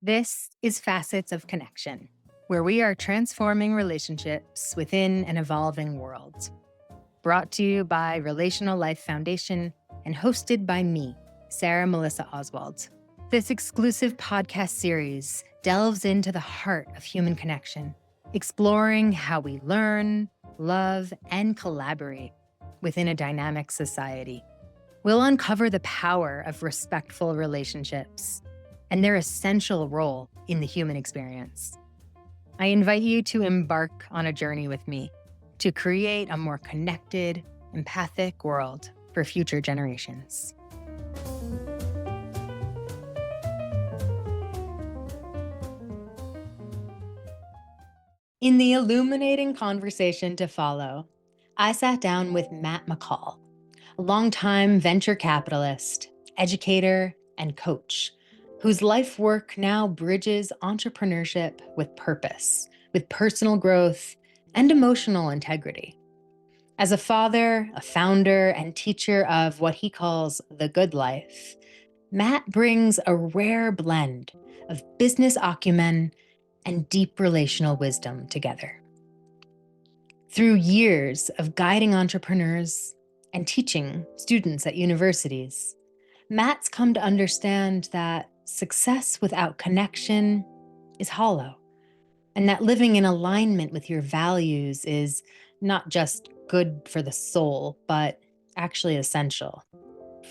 This is Facets of Connection, where we are transforming relationships within an evolving world. Brought to you by Relational Life Foundation and hosted by me, Sarah Melissa Oswald. This exclusive podcast series delves into the heart of human connection, exploring how we learn, love, and collaborate within a dynamic society. We'll uncover the power of respectful relationships and their essential role in the human experience. I invite you to embark on a journey with me to create a more connected, empathic world for future generations. In the illuminating conversation to follow, I sat down with Matt McCall, a longtime venture capitalist, educator, and coach, whose life work now bridges entrepreneurship with purpose, with personal growth, and emotional integrity. As a father, a founder, and teacher of what he calls the good life, Matt brings a rare blend of business acumen and deep relational wisdom together. Through years of guiding entrepreneurs and teaching students at universities, Matt's come to understand that success without connection is hollow, and that living in alignment with your values is not just good for the soul, but actually essential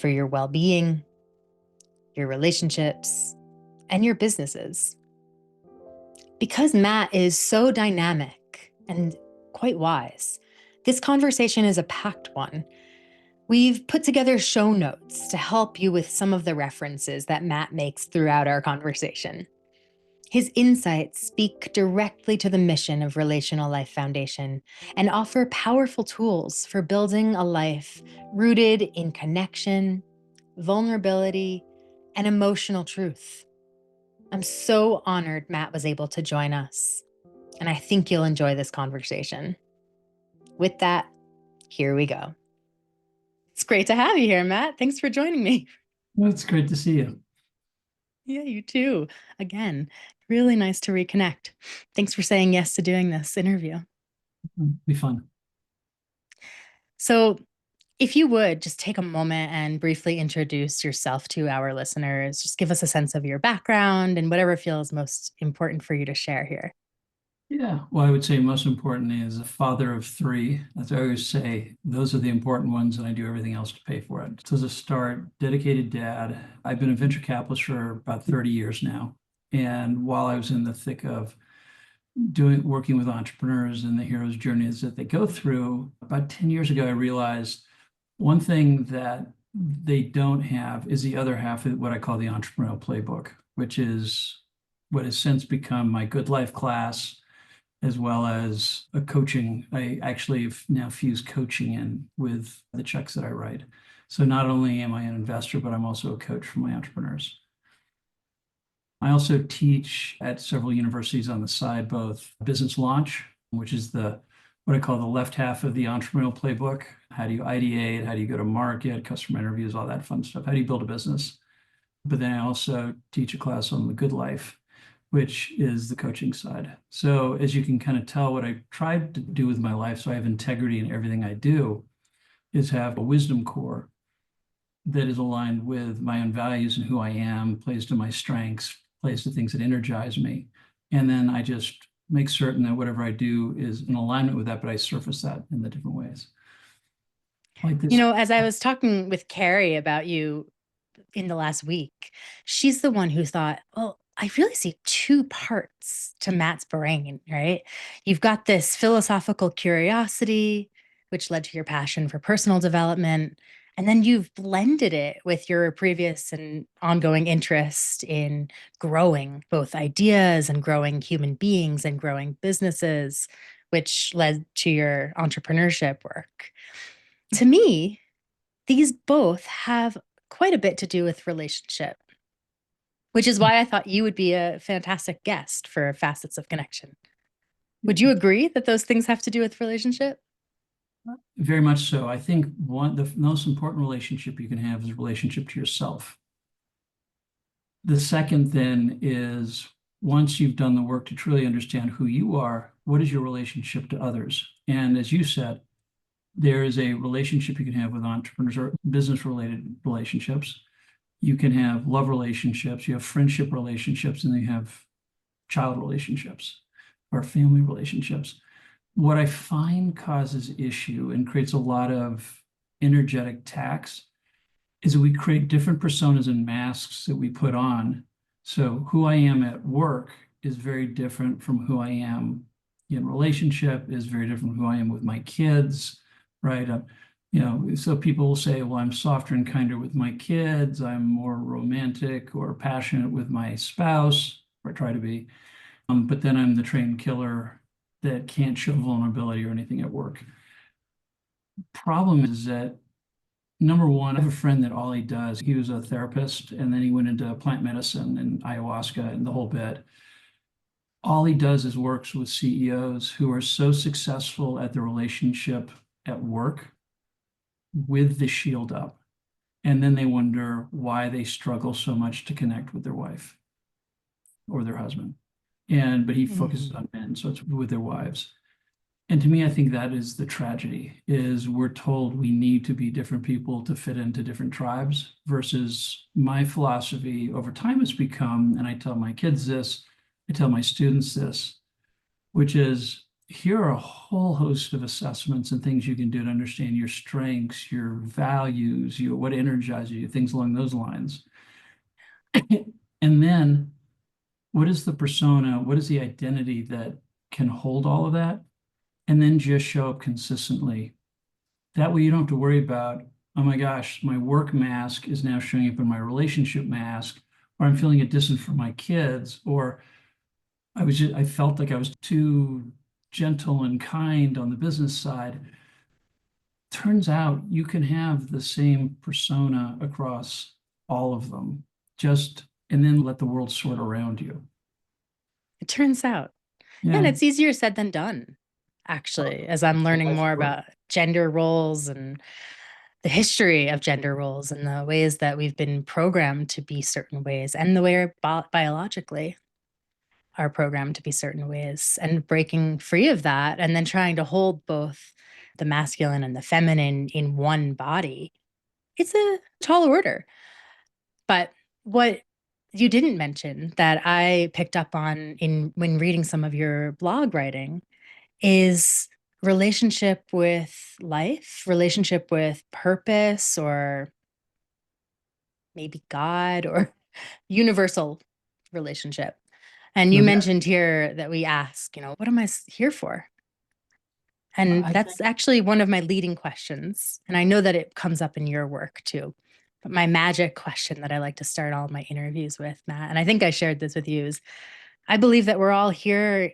for your well-being, your relationships, and your businesses. Because Matt is so dynamic and quite wise, this conversation is a packed one. We've put together show notes to help you with some of the references that Matt makes throughout our conversation. His insights speak directly to the mission of Relational Life Foundation and offer powerful tools for building a life rooted in connection, vulnerability, and emotional truth. I'm so honored Matt was able to join us, and I think you'll enjoy this conversation. With that, here we go. It's great to have you here, Matt. Thanks for joining me. Well, it's great to see you. Yeah, you too. Again, really nice to reconnect. Thanks for saying yes to doing this interview. It'll be fun. So, if you would just take a moment and briefly introduce yourself to our listeners, just give us a sense of your background and whatever feels most important for you to share here. Yeah, well, I would say most importantly, as a father of three, as I always say, those are the important ones, and I do everything else to pay for it. So as a start, dedicated dad. I've been a venture capitalist for about 30 years now. And while I was in the thick of working with entrepreneurs and the hero's journeys that they go through, about 10 years ago, I realized one thing that they don't have is the other half of what I call the entrepreneurial playbook, which is what has since become my Good Life class, as well as a coaching. I actually have now fused coaching in with the checks that I write. So not only am I an investor, but I'm also a coach for my entrepreneurs. I also teach at several universities on the side, both business launch, which is what I call the left half of the entrepreneurial playbook. How do you ideate? How do you go to market, customer interviews, all that fun stuff? How do you build a business? But then I also teach a class on the good life, which is the coaching side. So as you can kind of tell, what I tried to do with my life, so I have integrity in everything I do, is have a wisdom core that is aligned with my own values and who I am, plays to my strengths, plays to things that energize me. And then I just make certain that whatever I do is in alignment with that, but I surface that in the different ways. Like this. You know, as I was talking with Carrie about you in the last week, she's the one who thought, well, I really see two parts to Matt's brain, right? You've got this philosophical curiosity, which led to your passion for personal development. And then you've blended it with your previous and ongoing interest in growing both ideas and growing human beings and growing businesses, which led to your entrepreneurship work. To me, these both have quite a bit to do with relationship, which is why I thought you would be a fantastic guest for Facets of Connection. Would you agree that those things have to do with relationship? Very much so. I think the most important relationship you can have is a relationship to yourself. The second then is once you've done the work to truly understand who you are, what is your relationship to others? And as you said, there is a relationship you can have with entrepreneurs or business related relationships. You can have love relationships, you have friendship relationships, and then you have child relationships or family relationships. What I find causes issue and creates a lot of energetic tax is that we create different personas and masks that we put on. So who I am at work is very different from who I am in relationship, is very different from who I am with my kids, right? So people will say, well, I'm softer and kinder with my kids. I'm more romantic or passionate with my spouse, or try to be. But then I'm the trained killer that can't show vulnerability or anything at work. Problem is that number one, I have a friend that all he does, he was a therapist and then he went into plant medicine and ayahuasca and the whole bit. All he does is works with CEOs who are so successful at the relationship at work with the shield up. And then they wonder why they struggle so much to connect with their wife or their husband. But he focuses on men, so it's with their wives. And to me, I think that is the tragedy, is we're told we need to be different people to fit into different tribes versus my philosophy over time has become, and I tell my kids this, I tell my students this, which is here are a whole host of assessments and things you can do to understand your strengths, your values, what energizes you, things along those lines. And then what is the persona? What is the identity that can hold all of that? And then just show up consistently. That way you don't have to worry about, oh my gosh, my work mask is now showing up in my relationship mask, or I'm feeling it distant from my kids, or I felt like I was too gentle and kind on the business side. Turns out you can have the same persona across all of them, and then let the world sort around you. It turns out. Yeah, and it's easier said than done, actually, as I'm learning more about gender roles and the history of gender roles and the ways that we've been programmed to be certain ways and the way our biologically are programmed to be certain ways, and breaking free of that and then trying to hold both the masculine and the feminine in one body. It's a tall order. But what you didn't mention that I picked up on when reading some of your blog writing is relationship with life, relationship with purpose, or maybe God, or universal relationship. And you mentioned here that we ask, what am I here for? And that's actually one of my leading questions. And I know that it comes up in your work too. But my magic question that I like to start all my interviews with, Matt, and I think I shared this with you, is I believe that we're all here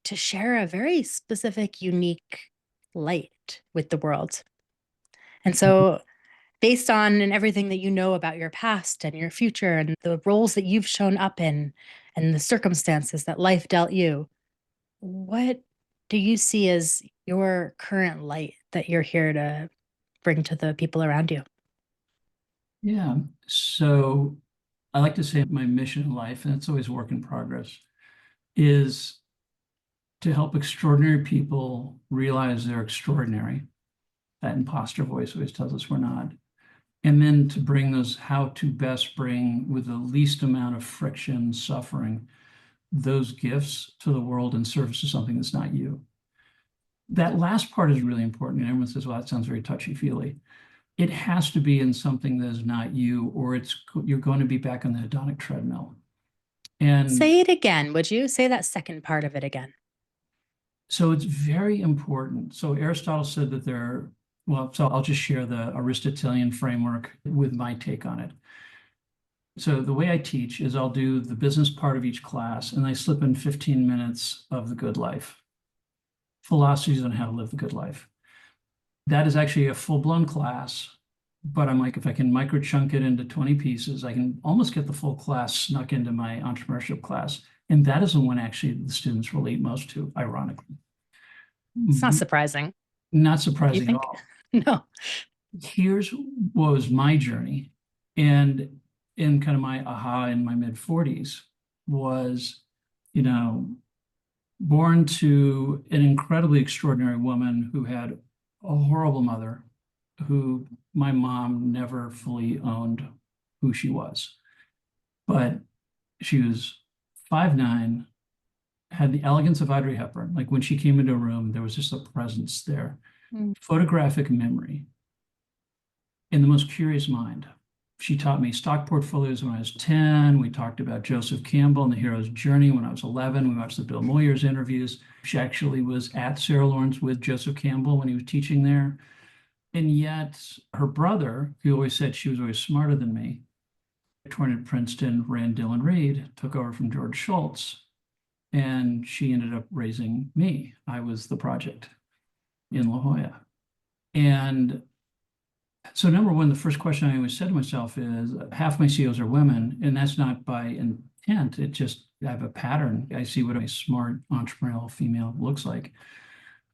to share a very specific, unique light with the world. And so, based on and everything that you know about your past and your future and the roles that you've shown up in and the circumstances that life dealt you, what do you see as your current light that you're here to bring to the people around you? Yeah. So I like to say my mission in life, and it's always work in progress, is to help extraordinary people realize they're extraordinary. That imposter voice always tells us we're not. And then to bring those, how to best bring with the least amount of friction, suffering, those gifts to the world in service to something that's not you. That last part is really important. And everyone says, well, that sounds very touchy-feely. It has to be in something that is not you, or you're going to be back on the hedonic treadmill. And say it again, would you? Say that second part of it again. So it's very important. So Aristotle said that so I'll just share the Aristotelian framework with my take on it. So the way I teach is I'll do the business part of each class, and I slip in 15 minutes of the good life, philosophies on how to live the good life. That is actually a full-blown class, but I'm like, if I can micro chunk it into 20 pieces, I can almost get the full class snuck into my entrepreneurship class. And that is the one actually the students relate most to, ironically. It's not surprising. Not surprising at all. No. Here's what was my journey. And in kind of my aha in my mid-40s was, you know, born to an incredibly extraordinary woman who had a horrible mother, who my mom never fully owned who she was. But she was 5'9", had the elegance of Audrey Hepburn. Like when she came into a room, there was just a presence there. Photographic memory and the most curious mind. She taught me stock portfolios when I was 10. We talked about Joseph Campbell and the hero's journey when I was 11. We watched the Bill Moyers interviews. She actually was at Sarah Lawrence with Joseph Campbell when he was teaching there. And yet her brother, who always said she was always smarter than me, toured at Princeton, ran Dillon Reed, took over from George Schultz, and she ended up raising me. I was the project in La Jolla. And so number one, the first question I always said to myself is half my CEOs are women, and that's not by intent. It just, I have a pattern. I see what a smart entrepreneurial female looks like.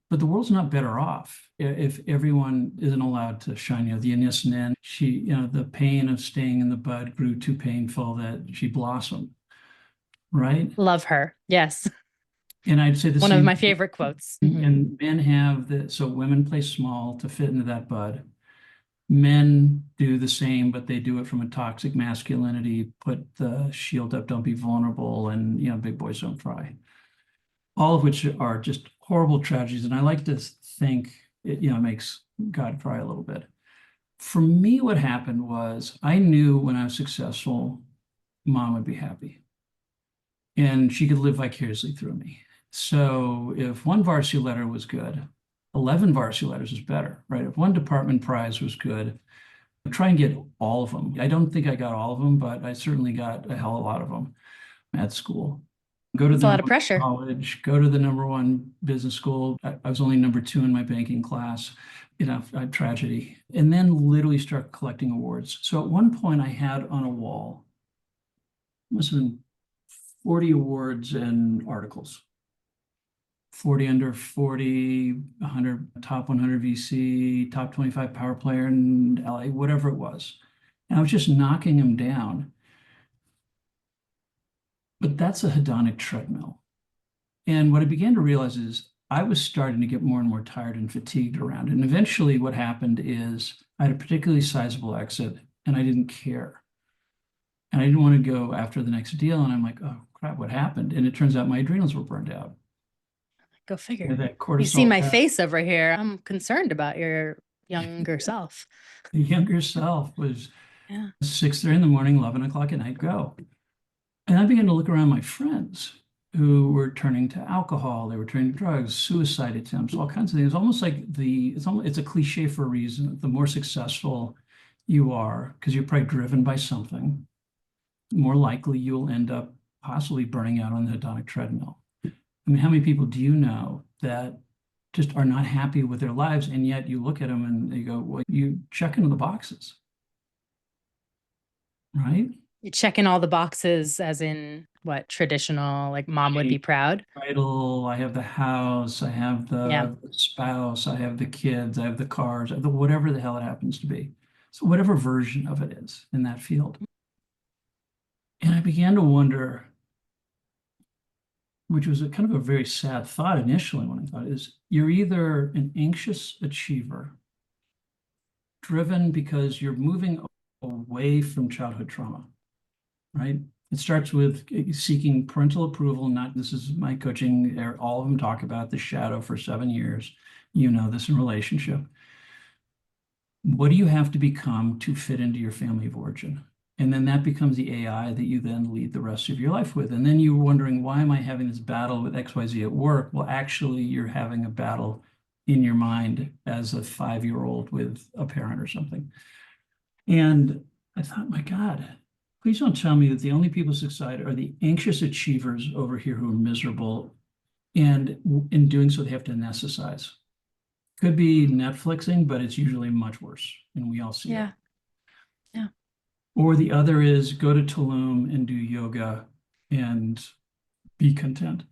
But the world's not better off if everyone isn't allowed to shine. You know, the Anis Nin, she, you know, the pain of staying in the bud grew too painful that she blossomed, right? Love her. Yes. And I'd say the One same of my favorite quotes. And men have the, so women play small to fit into that bud. Men do the same, but they do it from a toxic masculinity, put the shield up, don't be vulnerable, and, you know, big boys don't cry. All of which are just horrible tragedies. And I like to think it, you know, makes God cry a little bit. For me, what happened was I knew when I was successful, mom would be happy. And she could live vicariously through me. So if one varsity letter was good, 11 varsity letters is better, right? If one department prize was good, I'd try and get all of them. I don't think I got all of them, but I certainly got a hell of a lot of them at school. Go to It's a lot of pressure. college, go to the #1 business school. I was only #2 in my banking class, you know, a tragedy. And then literally start collecting awards. So at one point I had on a wall, must have been 40 awards and articles. 40 under 40, 100, top 100 VC, top 25 power player in LA, whatever it was. And I was just knocking them down. But that's a hedonic treadmill. And what I began to realize is I was starting to get more and more tired and fatigued around it. And eventually what happened is I had a particularly sizable exit and I didn't care. And I didn't want to go after the next deal. And I'm like, oh crap, what happened? And it turns out my adrenals were burned out. Go figure. That cortisol You see my face over here. I'm concerned about your younger self. The younger self was 6:30 in the morning, 11 o'clock at night, go. And I began to look around my friends who were turning to alcohol, they were turning to drugs, suicide attempts, all kinds of things. Almost like it's a cliche for a reason. The more successful you are, because you're probably driven by something, more likely you'll end up possibly burning out on the hedonic treadmill. I mean, how many people do you know that just are not happy with their lives, and yet you look at them and you go, well, you check into the boxes, right? You check in all the boxes as in what traditional, like mom would be proud. Title, I have the house, I have the spouse, I have the kids, I have the cars, I have the whatever the hell it happens to be. So whatever version of it is in that field. And I began to wonder, which was a kind of a very sad thought initially when I thought, is you're either an anxious achiever, driven because you're moving away from childhood trauma, right? It starts with seeking parental approval. Not, this is my coaching, all of them talk about the shadow for 7 years. You know this in relationship. What do you have to become to fit into your family of origin? And then that becomes the AI that you then lead the rest of your life with. And then you're wondering, why am I having this battle with XYZ at work? Well, actually, you're having a battle in your mind as a 5-year-old with a parent or something. And I thought, my God, please don't tell me that the only people succeed are the anxious achievers over here who are miserable. And in doing so, they have to anesthetize. Could be Netflixing, but it's usually much worse. And we all see it. Yeah. Or the other is go to Tulum and do yoga and be content.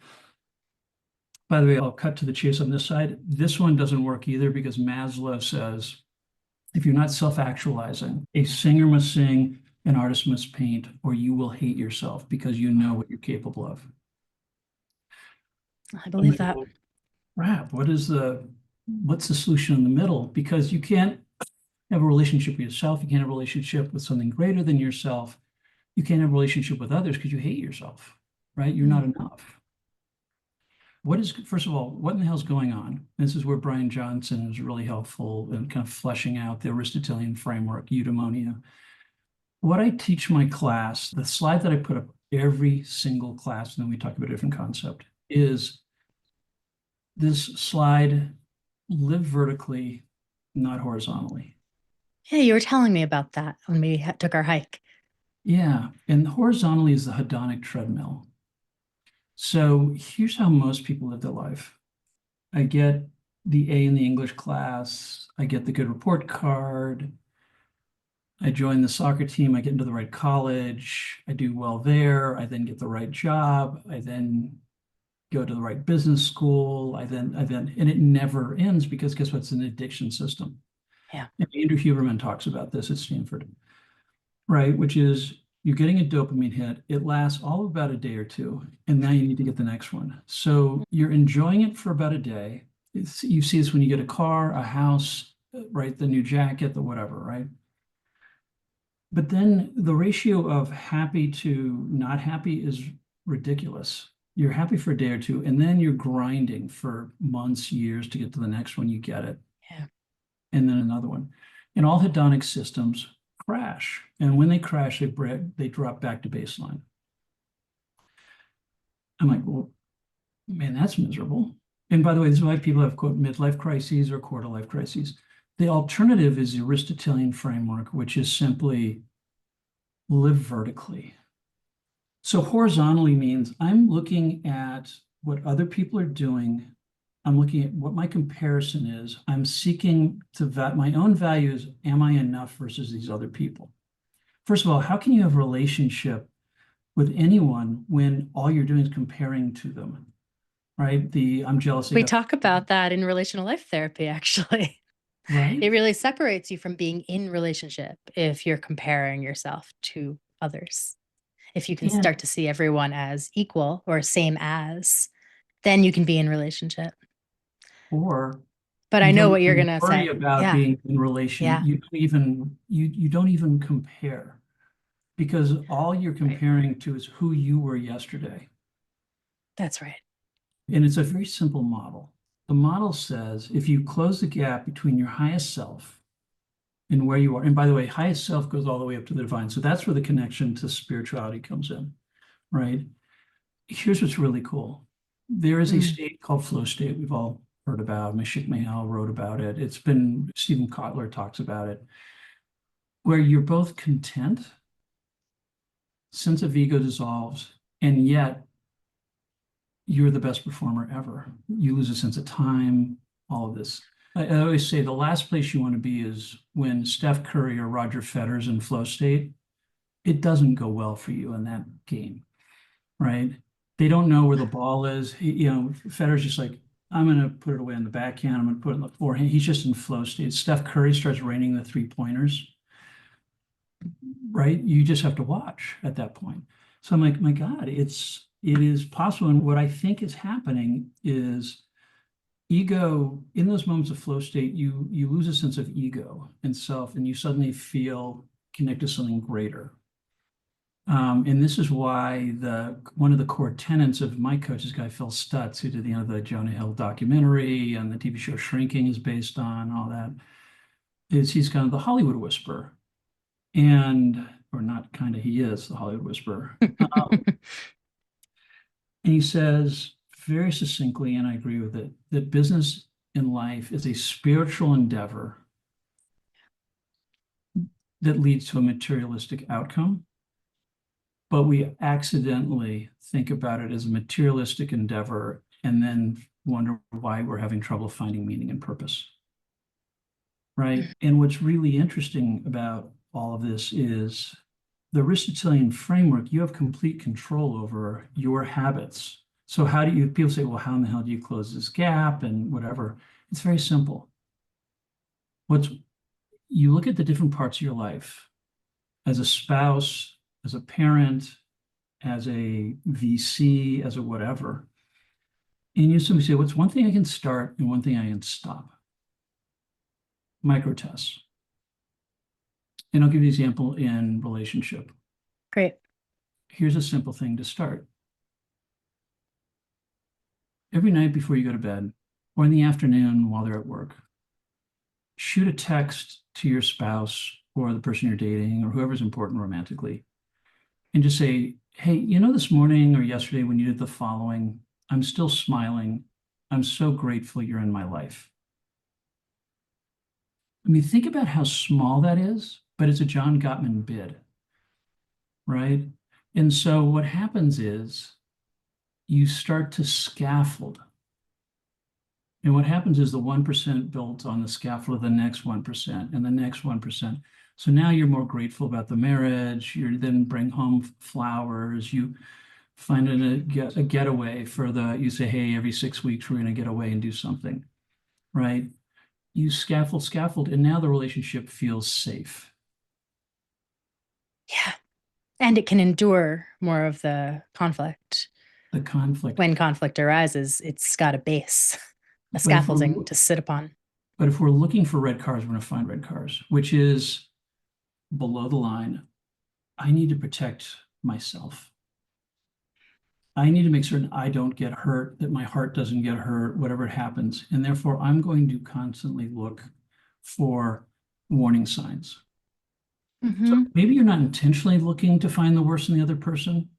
By the way, I'll cut to the chase on this side. This one doesn't work either because Maslow says, if you're not self-actualizing, a singer must sing, an artist must paint, or you will hate yourself because you know what you're capable of. I believe that. Crap, what's the solution in the middle? Because you can't have a relationship with yourself. You can't have a relationship with something greater than yourself. You can't have a relationship with others because you hate yourself, right? You're not enough. First of all, what in the hell's going on? This is where Brian Johnson is really helpful in kind of fleshing out the Aristotelian framework, eudaimonia. What I teach my class, the slide that I put up every single class, and then we talk about a different concept, is this slide: live vertically, not horizontally. Yeah, you were telling me about that when we took our hike. Yeah, and horizontally is the hedonic treadmill. So here's how most people live their life. I get the A in the English class. I get the good report card. I join the soccer team. I get into the right college. I do well there. I then get the right job. I then go to the right business school. And it never ends because guess what? It's an addiction system. Yeah. And Andrew Huberman talks about this at Stanford, right? Which is you're getting a dopamine hit. It lasts all of about a day or two, and now you need to get the next one. So you're enjoying it for about a day. You see this when you get a car, a house, right? The new jacket, the whatever, right? But then the ratio of happy to not happy is ridiculous. You're happy for a day or two, and then you're grinding for months, years to get to the next one. You get it. Yeah. And then another one. And all hedonic systems crash. And when they crash, they drop back to baseline. I'm like, well, man, that's miserable. And by the way, this is why people have, quote, midlife crises or quarter life crises. The alternative is the Aristotelian framework, which is simply live vertically. So horizontally means I'm looking at what other people are doing. I'm looking at what my comparison is. I'm seeking to my own values. Am I enough versus these other people? First of all, how can you have a relationship with anyone when all you're doing is comparing to them, right? I'm jealous. We talk about that in relational life therapy, actually. Right. It really separates you from being in relationship if you're comparing yourself to others. If you can start to see everyone as equal or same as, then you can be in relationship. But I know what you're going to say. Worry about being in relation. Yeah. You don't even compare, because all you're comparing to is who you were yesterday. That's right. And it's a very simple model. The model says if you close the gap between your highest self and where you are, and by the way, highest self goes all the way up to the divine. So that's where the connection to spirituality comes in, right? Here's what's really cool. There is a state called flow state we've all heard about. Mashik Mahal wrote about it. Stephen Kotler talks about it, where you're both content, sense of ego dissolves, and yet you're the best performer ever. You lose a sense of time, all of this. I always say the last place you want to be is when Steph Curry or Roger Federer's in flow state. It doesn't go well for you in that game, right? They don't know where the ball is. Federer's just like, I'm going to put it away on the backhand. I'm going to put it in the forehand. He's just in flow state. Steph Curry starts raining the 3-pointers, right? You just have to watch at that point. So I'm like, my God, it is possible. And what I think is happening is ego, in those moments of flow state, you lose a sense of ego and self, and you suddenly feel connected to something greater. And this is why one of the core tenets of my coach, this guy Phil Stutz, who did the Jonah Hill documentary and the TV show Shrinking is based on, all that, is he's kind of the Hollywood whisperer. Or not kind of, he is the Hollywood whisperer. And he says very succinctly, and I agree with it, that business in life is a spiritual endeavor that leads to a materialistic outcome. But we accidentally think about it as a materialistic endeavor and then wonder why we're having trouble finding meaning and purpose. Right? And what's really interesting about all of this is the Aristotelian framework. You have complete control over your habits. So people say, well, how in the hell do you close this gap and whatever? It's very simple. You look at the different parts of your life as a spouse, as a parent, as a VC, as a whatever. And you simply say, what's one thing I can start and one thing I can stop? Micro tests. And I'll give you an example in relationship. Great. Here's a simple thing to start. Every night before you go to bed, or in the afternoon while they're at work, shoot a text to your spouse or the person you're dating or whoever's important romantically, and just say, hey, you know, this morning or yesterday when you did the following, I'm still smiling. I'm so grateful you're in my life. I mean, think about how small that is, but it's a John Gottman bid, right? And so what happens is you start to scaffold. And what happens is the 1% builds on the scaffold of the next 1% and the next 1%. So now you're more grateful about the marriage. You then bring home flowers. You find a getaway you say, hey, every 6 weeks, we're going to get away and do something, right? You scaffold, and now the relationship feels safe. Yeah. And it can endure more of the conflict. The conflict. When conflict arises, it's got a base, a scaffolding to sit upon. But if we're looking for red cars, we're going to find red cars, which is below the line. I need to protect myself. I need to make certain I don't get hurt, that my heart doesn't get hurt, whatever happens. And therefore, I'm going to constantly look for warning signs. So maybe you're not intentionally looking to find the worst in the other person,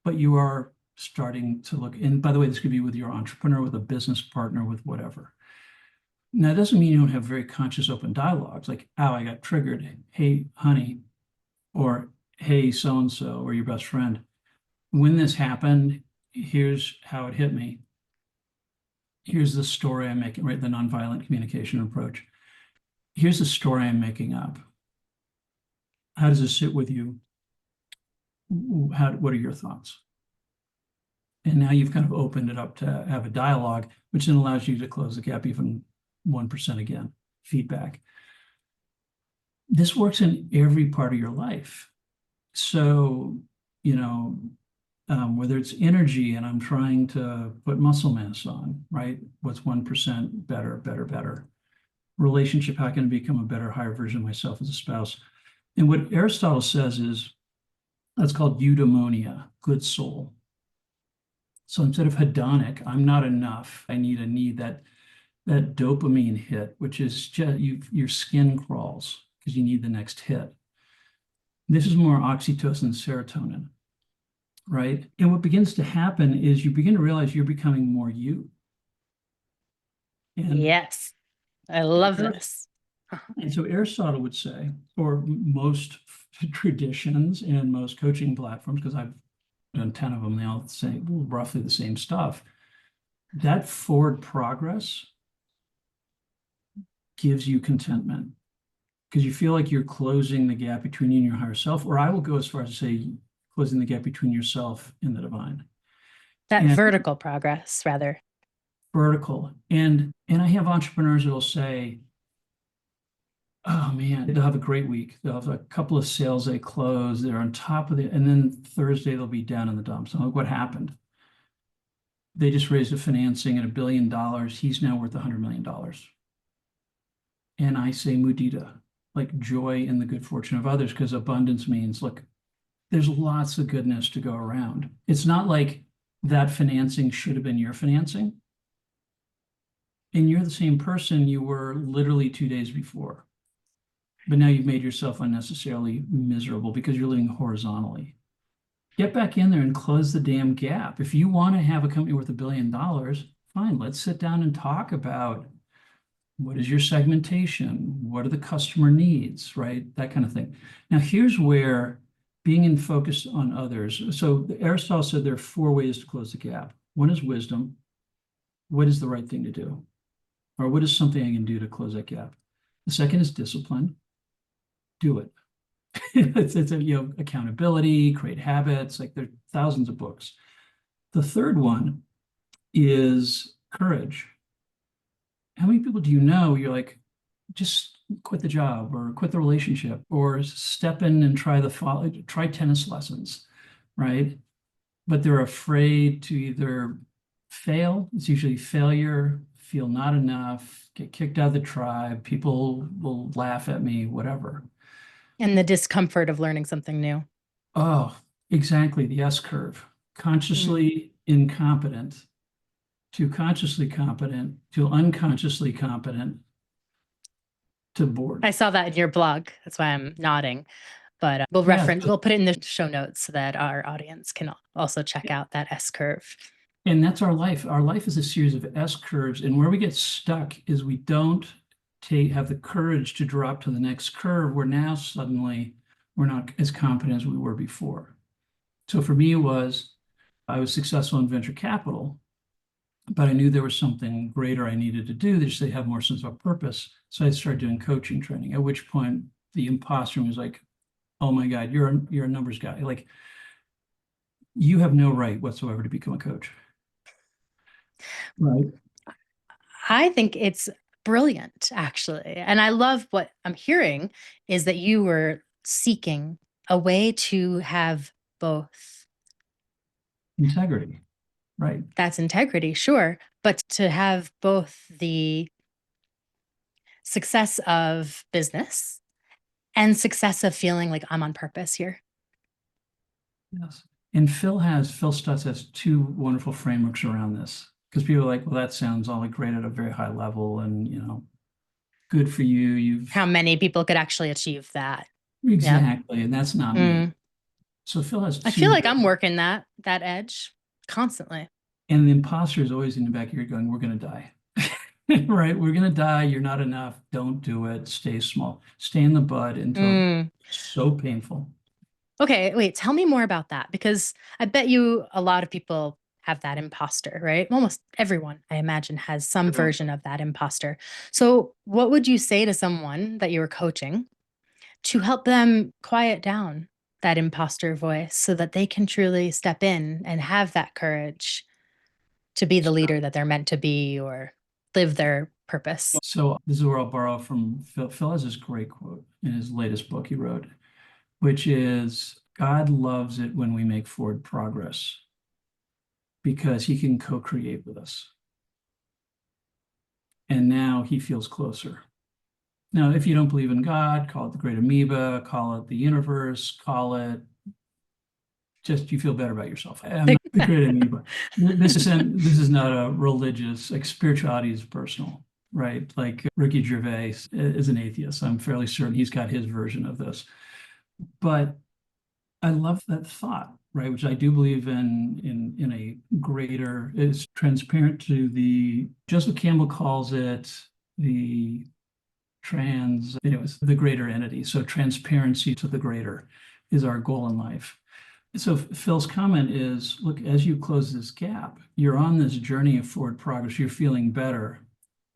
but you are starting to look. And by the way, this could be with your entrepreneur, with a business partner, with whatever. Now, that doesn't mean you don't have very conscious, open dialogues like, oh, I got triggered. Hey, honey, or hey, so-and-so, or your best friend. When this happened, here's how it hit me. Here's the story I'm making, right? The nonviolent communication approach. Here's the story I'm making up. How does this sit with you? What are your thoughts? And now you've kind of opened it up to have a dialogue, which then allows you to close the gap even 1% again, feedback. This works in every part of your life. So, you know, whether it's energy and I'm trying to put muscle mass on, right? What's 1% better? Relationship, how can I become a better, higher version of myself as a spouse? And what Aristotle says is, that's called eudaimonia, good soul. So instead of hedonic, I'm not enough. I need that dopamine hit, which is just your skin crawls because you need the next hit. This is more oxytocin and serotonin, right? And what begins to happen is you begin to realize you're becoming more you. And yes, I love this. And so Aristotle would say, or most traditions and most coaching platforms, because I've done 10 of them, they all say roughly the same stuff. That forward progress gives you contentment because you feel like you're closing the gap between you and your higher self, or I will go as far as to say closing the gap between yourself and the divine. That vertical progress, rather. Vertical. And I have entrepreneurs that'll say, oh man, they'll have a great week. They'll have a couple of sales they close. They're on top of it. And then Thursday, they'll be down in the dumps. I'm like, what happened? They just raised a financing at $1 billion. He's now worth $100 million. And I say mudita, like joy in the good fortune of others, because abundance means, look, there's lots of goodness to go around. It's not like that financing should have been your financing. And you're the same person you were literally 2 days before. But now you've made yourself unnecessarily miserable because you're living horizontally. Get back in there and close the damn gap. If you want to have a company worth $1 billion, fine, let's sit down and talk about what is your segmentation? What are the customer needs, right? That kind of thing. Now, here's where being in focus on others. So Aristotle said there are 4 ways to close the gap. One is wisdom. What is the right thing to do? Or what is something I can do to close that gap? The second is discipline. Do it. it's accountability, create habits, like there are thousands of books. The third one is courage. How many people do you know you're like, just quit the job or quit the relationship or step in and try tennis lessons, right? But they're afraid to either fail, it's usually failure, feel not enough, get kicked out of the tribe, people will laugh at me, whatever. And the discomfort of learning something new. Oh, exactly, the S curve. Consciously incompetent to consciously competent to unconsciously competent to bored. I saw that in your blog. That's why I'm nodding. But we'll put it in the show notes so that our audience can also check out that S curve. And that's our life. Our life is a series of S curves. And where we get stuck is we don't have the courage to drop to the next curve, where now suddenly we're not as competent as we were before. So for me, I was successful in venture capital, but I knew there was something greater I needed to do to have more sense of purpose. So I started doing coaching training, at which point the imposter was like, oh my God, you're a numbers guy. Like, you have no right whatsoever to become a coach. Right. I think it's brilliant, actually. And I love what I'm hearing is that you were seeking a way to have both. Integrity. Right. That's integrity, sure. But to have both the success of business and success of feeling like I'm on purpose here. Yes. And Phil Stutz has two wonderful frameworks around this, because people are like, well, that sounds all like great at a very high level and, good for you. How many people could actually achieve that? Exactly. Yeah. And that's not me. So Phil has I feel like I'm working that edge constantly. And the imposter is always in the back of your head going, we're going to die. Right? We're going to die. You're not enough. Don't do it. Stay small. Stay in the bud until it's so painful. Okay, wait, tell me more about that, because I bet you a lot of people have that imposter, right? Almost everyone, I imagine, has some version of that imposter. So what would you say to someone that you were coaching to help them quiet down that imposter voice so that they can truly step in and have that courage to be the leader that they're meant to be or live their purpose? So this is where I'll borrow from Phil. Phil has this great quote in his latest book he wrote, which is, God loves it when we make forward progress because he can co-create with us. And now he feels closer. Now, if you don't believe in God, call it the great amoeba, call it the universe, call it just you feel better about yourself. I'm not the great amoeba. This is not a religious, like, spirituality is personal, right? Like Ricky Gervais is an atheist. I'm fairly certain he's got his version of this. But I love that thought, right? Which I do believe in a greater, it's transparent to Joseph Campbell calls it the the greater entity. So transparency to the greater is our goal in life. So Phil's comment is, look, as you close this gap, you're on this journey of forward progress, you're feeling better,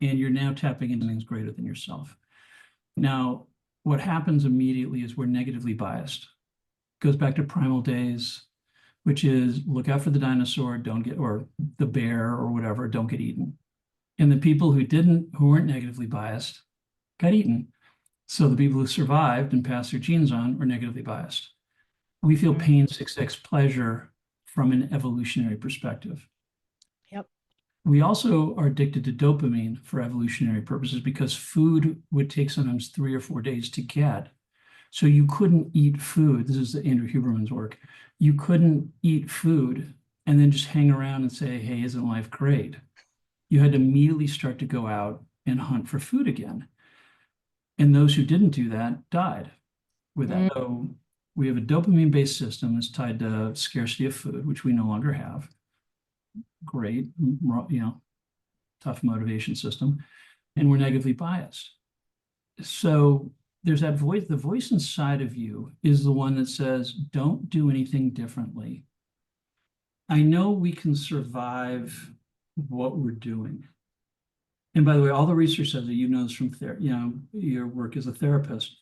and you're now tapping into things greater than yourself. Now, what happens immediately is we're negatively biased. It goes back to primal days, which is look out for the dinosaur, or the bear or whatever, don't get eaten. And the people who weren't negatively biased got eaten. So the people who survived and passed their genes on were negatively biased. We feel pain, success, pleasure from an evolutionary perspective. Yep. We also are addicted to dopamine for evolutionary purposes because food would take sometimes 3 or 4 days to get. So you couldn't eat food. This is Andrew Huberman's work. You couldn't eat food and then just hang around and say, hey, isn't life great? You had to immediately start to go out and hunt for food again. And those who didn't do that died with that. So we have a dopamine-based system that's tied to scarcity of food, which we no longer have. Great, tough motivation system. And we're negatively biased. So there's that voice. The voice inside of you is the one that says, don't do anything differently. I know we can survive what we're doing. And by the way, all the research says that this from your work as a therapist.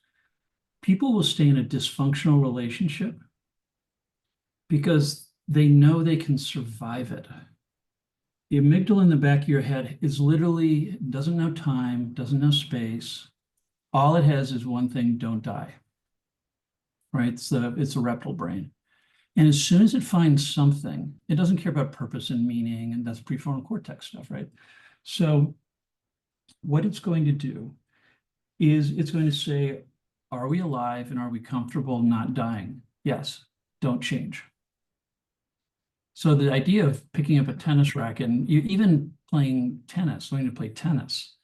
People will stay in a dysfunctional relationship because they know they can survive it. The amygdala in the back of your head is literally doesn't know time, doesn't know space. all it has is one thing: don't die, right? It's a reptile brain. And as soon as it finds something, it doesn't care about purpose and meaning, and that's prefrontal cortex stuff, right? So what it's going to do is it's going to say, are we alive and are we comfortable not dying? Yes, don't change. So the idea of picking up a tennis racket and even playing tennis, learning to play tennis,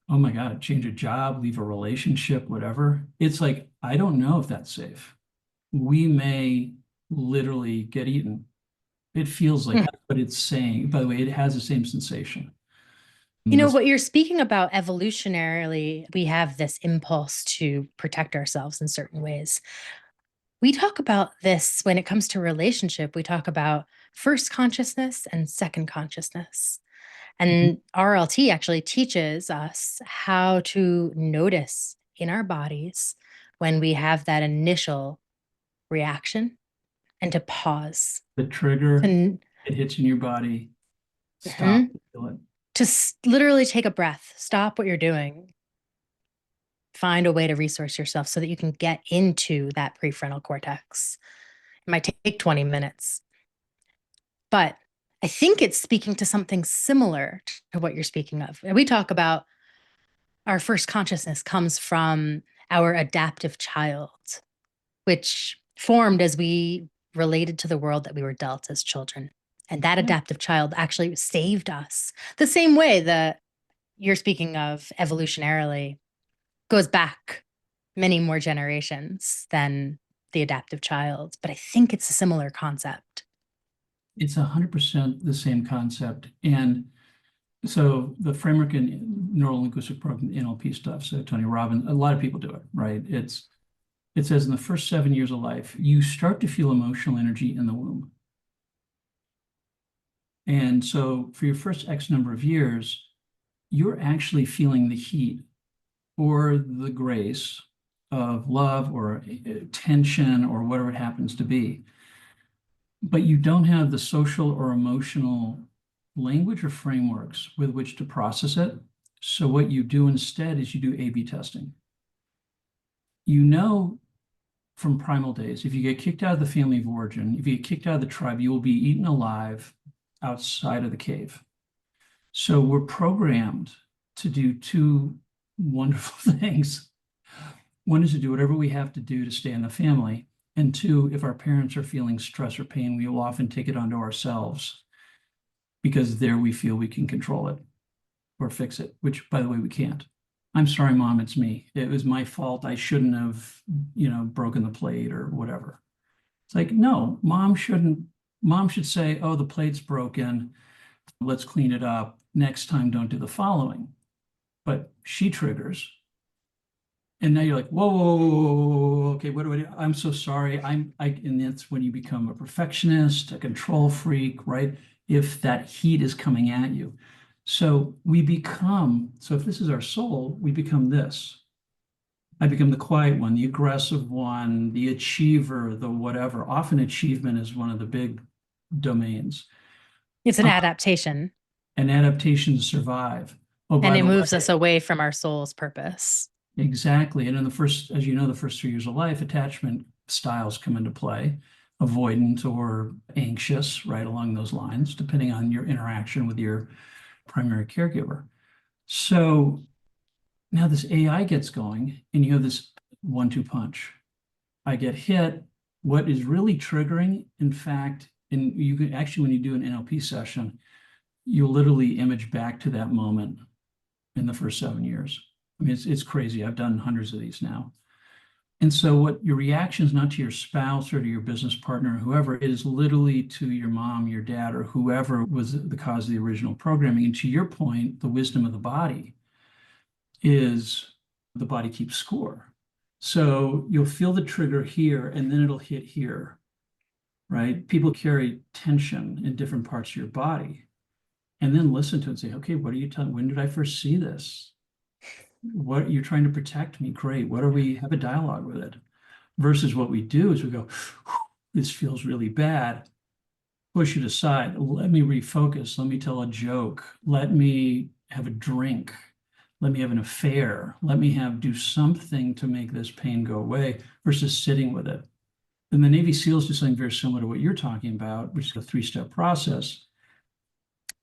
oh my God, change a job, leave a relationship, whatever. It's like, I don't know if that's safe. We may literally get eaten. It feels like that's what it's saying. By the way, it has the same sensation. You know, what you're speaking about evolutionarily, we have this impulse to protect ourselves in certain ways. We talk about this when it comes to relationship. We talk about first consciousness and second consciousness. And RLT actually teaches us how to notice in our bodies when we have that initial reaction and to pause. The trigger, To, it hits in your body, stop, Mhm. feel it. To literally take a breath, stop what you're doing, find a way to resource yourself so that you can get into that prefrontal cortex. It might take 20 minutes, but I think it's speaking to something similar to what you're speaking of. And we talk about our first consciousness comes from our adaptive child, which formed as we related to the world that we were dealt as children. And that adaptive child actually saved us the same way that you're speaking of evolutionarily goes back many more generations than the adaptive child. But I think it's a similar concept. It's 100% the same concept. And so the framework in neuro linguistic program, NLP stuff, so Tony Robbins, a lot of people do it, right? It says in the first 7 years of life, you start to feel emotional energy in the womb. And so for your first X number of years, you're actually feeling the heat or the grace of love or tension or whatever it happens to be. But you don't have the social or emotional language or frameworks with which to process it. So what you do instead is you do A/B testing. You know from primal days, if you get kicked out of the family of origin, if you get kicked out of the tribe, you will be eaten alive outside of the cave. So we're programmed to do two wonderful things. One is to do whatever we have to do to stay in the family. And two, if our parents are feeling stress or pain, we will often take it onto ourselves because there we feel we can control it or fix it, which, by the way, we can't. I'm sorry, Mom, it's me. It was my fault. I shouldn't have, broken the plate or whatever. It's like, no, Mom shouldn't. Mom should say, oh, the plate's broken. Let's clean it up. Next time, don't do the following. But she triggers. And now you're like, whoa, whoa, whoa, whoa, whoa, okay, what do I do? I'm so sorry. And that's when you become a perfectionist, a control freak, right? If that heat is coming at you. So if this is our soul, we become this. I become the quiet one, the aggressive one, the achiever, the whatever. Often achievement is one of the big domains. It's an adaptation. An adaptation to survive. Oh, And by it the moves way, us away from our soul's purpose. exactly. And in the first, as you know, the first 3 years of life, attachment styles come into play, avoidant or anxious, right along those lines, depending on your interaction with your primary caregiver. So now this AI gets going, and you have this 1-2 punch. I get hit. What is really triggering, in fact, and you can actually, when you do an NLP session, you'll literally image back to that moment in the first 7 years. I mean, it's crazy. I've done hundreds of these now. And so what your reaction is not to your spouse or to your business partner or whoever, it is literally to your mom, your dad, or whoever was the cause of the original programming. And to your point, the wisdom of the body is the body keeps score. So you'll feel the trigger here, and then it'll hit here, right? People carry tension in different parts of your body. And then listen to it and say, okay, what are you telling? When did I first see this? What you're trying to protect me? Great. What are we have a dialogue with it? Versus what we do is we go, this feels really bad. Push it aside. Let me refocus. Let me tell a joke. Let me have a drink. Let me have an affair. Let me do something to make this pain go away versus sitting with it. And the Navy SEALs do something very similar to what you're talking about, which is a 3-step process.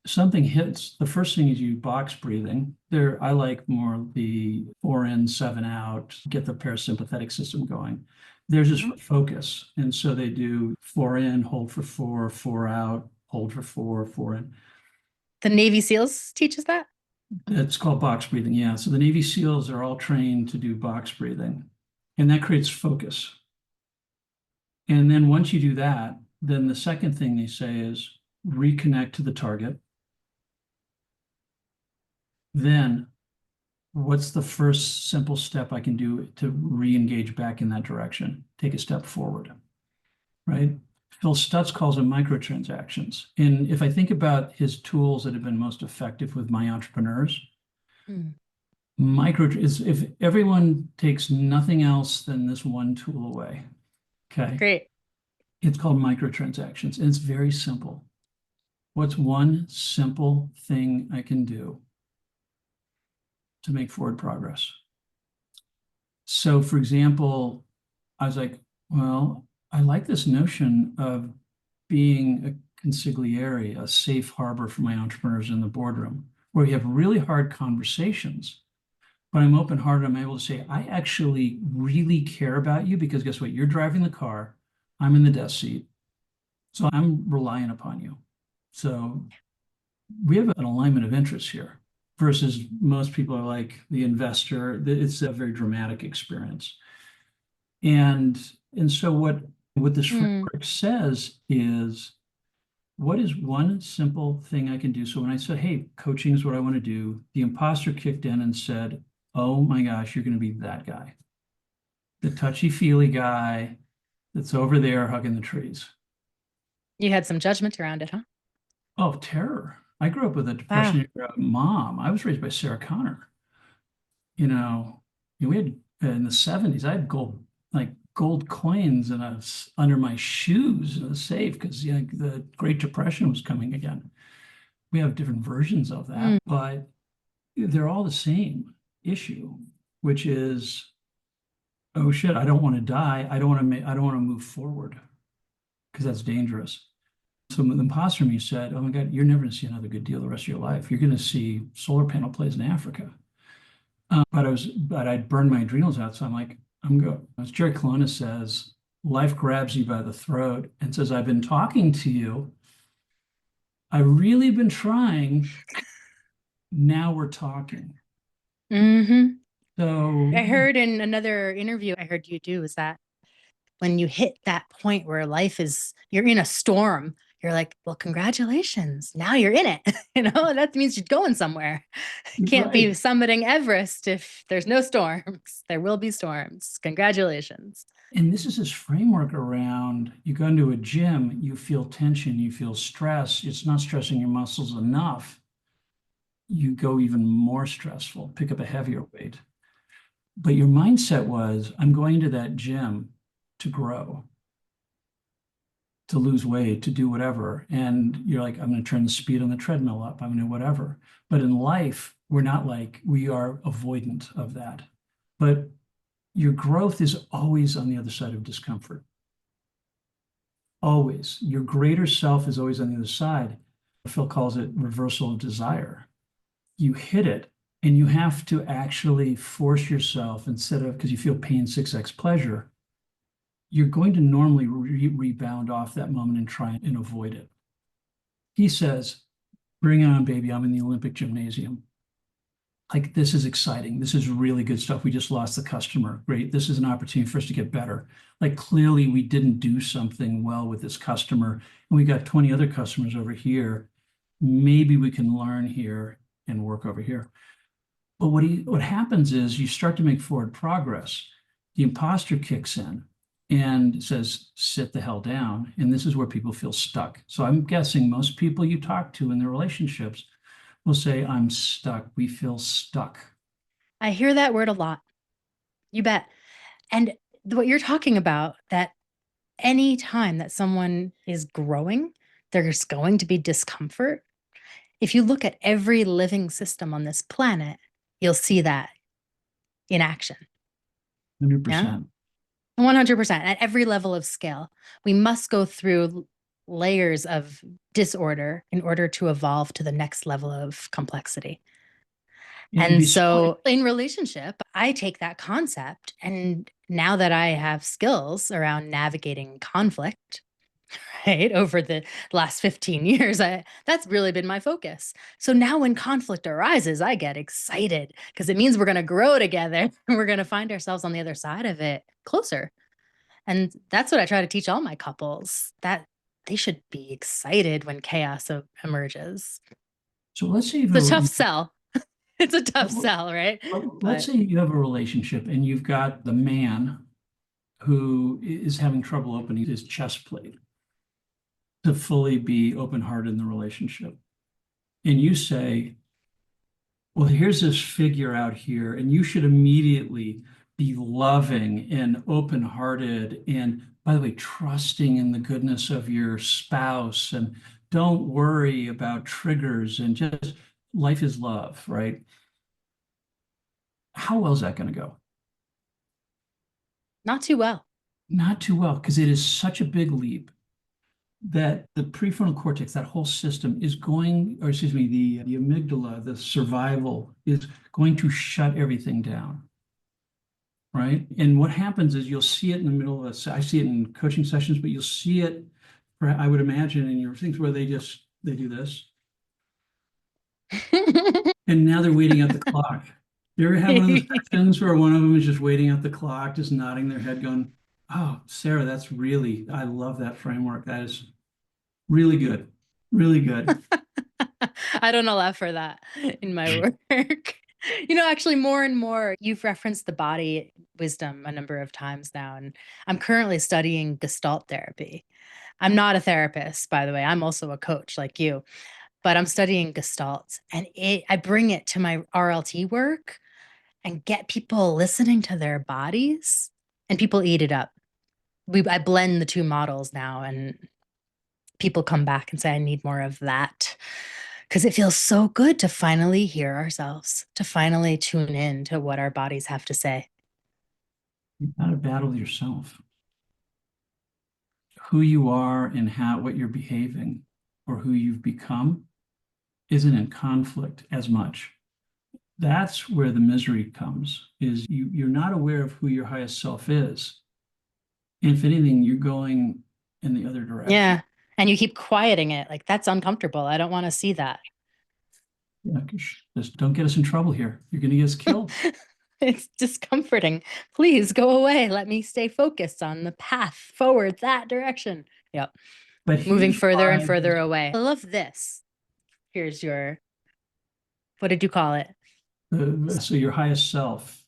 Something hits, the first thing is you box breathing. I like more the 4 in, 7 out, get the parasympathetic system going. Theirs is for focus. And so they do 4 in, hold for 4, 4 out, hold for 4, 4 in. The Navy SEALs teaches that? It's called box breathing, yeah. So the Navy SEALs are all trained to do box breathing, and that creates focus. And then once you do that, then the second thing they say is reconnect to the target. Then what's the first simple step I can do to re-engage back in that direction? Take a step forward, right? Phil Stutz calls them microtransactions. And if I think about his tools that have been most effective with my entrepreneurs, micro is if everyone takes nothing else than this one tool away, okay? Great. It's called microtransactions, and it's very simple. What's one simple thing I can do to make forward progress? So, for example, I was like, well, I like this notion of being a consigliere, a safe harbor for my entrepreneurs in the boardroom, where we have really hard conversations, but I'm open-hearted. I'm able to say, I actually really care about you because guess what? You're driving the car, I'm in the desk seat, so I'm relying upon you. So we have an alignment of interests here versus most people are like the investor. It's a very dramatic experience. And so what this framework says is, what is one simple thing I can do? So when I said, hey, coaching is what I want to do, the imposter kicked in and said, oh my gosh, you're going to be that guy, the touchy-feely guy that's over there hugging the trees. You had some judgment around it, huh? Oh, terror. I grew up with a depression mom. I was raised by Sarah Connor. We had in the 70s, I had gold coins under my shoes in a safe because the Great Depression was coming again. We have different versions of that, but they're all the same issue, which is, oh shit, I don't want to die. I don't want to move forward because that's dangerous. So the imposter in me said, oh my God, you're never going to see another good deal the rest of your life. You're going to see solar panel plays in Africa. But I'd burned my adrenals out. So I'm like, I'm good. As Jerry Colonna says, life grabs you by the throat and says, I've been talking to you. I've really been trying. Now we're talking. So I heard in another interview I heard you do is that when you hit that point where you're in a storm, you're like, well, congratulations. Now you're in it. That means you're going somewhere. Can't be summiting Everest if there's no storms. There will be storms. Congratulations. And this is his framework around, you go into a gym, you feel tension, you feel stress. It's not stressing your muscles enough. You go even more stressful, pick up a heavier weight. But your mindset was, I'm going to that gym to grow, to lose weight, to do whatever. And you're like, I'm going to turn the speed on the treadmill up. I'm going to whatever. But in life, we are avoidant of that. But your growth is always on the other side of discomfort. Always. Your greater self is always on the other side. Phil calls it reversal of desire. You hit it and you have to actually force yourself because you feel pain 6x pleasure, you're going to normally rebound off that moment and try and avoid it. He says, bring it on, baby. I'm in the Olympic gymnasium. Like, this is exciting. This is really good stuff. We just lost the customer. Great. This is an opportunity for us to get better. Like, clearly we didn't do something well with this customer and we got 20 other customers over here. Maybe we can learn here and work over here. But what happens is you start to make forward progress. The imposter kicks in and says, sit the hell down. And this is where people feel stuck. So I'm guessing most people you talk to in their relationships will say, I'm stuck. We feel stuck. I hear that word a lot. You bet. And what you're talking about, that any time that someone is growing, there's going to be discomfort. If you look at every living system on this planet, you'll see that in action. Yeah. 100%. 100% at every level of scale. We must go through layers of disorder in order to evolve to the next level of complexity. And you'd And be surprised. so in relationship, I take that concept, and now that I have skills around navigating conflict, right, over the last 15 years, that's really been my focus. So now when conflict arises, I get excited because it means we're going to grow together and we're going to find ourselves on the other side of it closer. And that's what I try to teach all my couples, that they should be excited when chaos emerges. So let's say It's a tough sell. It's a tough sell, right? let's But say you have a relationship and you've got the man who is having trouble opening his chest plate to fully be open-hearted in the relationship. And you say, well, here's this figure out here, and you should immediately be loving and open-hearted and, by the way, trusting in the goodness of your spouse, and don't worry about triggers, and just life is love, right? How well is that going to go? not too well. Not too well, because it is such a big leap that the prefrontal cortex, that whole system is going, or excuse me, the amygdala, the survival is going to shut everything down. Right. And what happens is you'll see it in the middle of I see it in coaching sessions, but you'll see it, I would imagine, in your things where they do this. And now they're waiting out the clock. You ever have one of those sessions where one of them is just waiting out the clock, just nodding their head, going, oh, Sarah, I love that framework. That is really good. Really good. I don't allow for that in my work. Actually, more and more, you've referenced the body wisdom a number of times now, and I'm currently studying Gestalt therapy. I'm not a therapist, by the way. I'm also a coach like you, but I'm studying Gestalt, and I bring it to my RLT work and get people listening to their bodies, and people eat it up. I blend the two models now, and people come back and say, I need more of that. Because it feels so good to finally hear ourselves, to finally tune in to what our bodies have to say. You've got to battle yourself. Who you are and what you're behaving or who you've become isn't in conflict as much. That's where the misery comes, is you're not aware of who your highest self is. And if anything, you're going in the other direction. Yeah. And you keep quieting it. Like, that's uncomfortable. I don't want to see that. Yeah, just don't get us in trouble here. You're going to get us killed. It's discomforting. Please go away. Let me stay focused on the path forward, that direction. Yep. But moving further and further away. I love this. Here's what did you call it? So your highest self.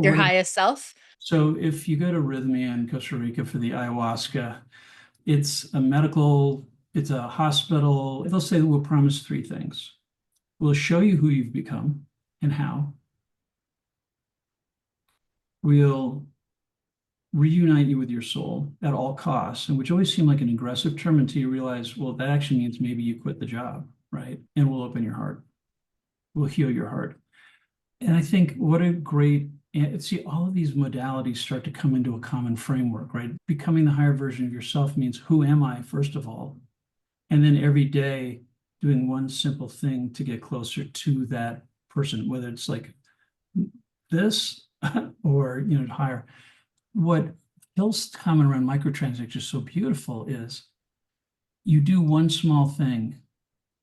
Your highest self? So if you go to Rhythmia in Costa Rica for the ayahuasca, it's a hospital. They'll say we'll promise three things. We'll show you who you've become and how. We'll reunite you with your soul at all costs, and which always seemed like an aggressive term until you realize, well, that actually means maybe you quit the job, right? And we'll open your heart. We'll heal your heart. And I think what a great, see, all of these modalities start to come into a common framework, right? Becoming the higher version of yourself means, who am I, first of all? And then every day doing one simple thing to get closer to that person, whether it's like this or, higher. What feels common around microtransactions so beautiful is you do one small thing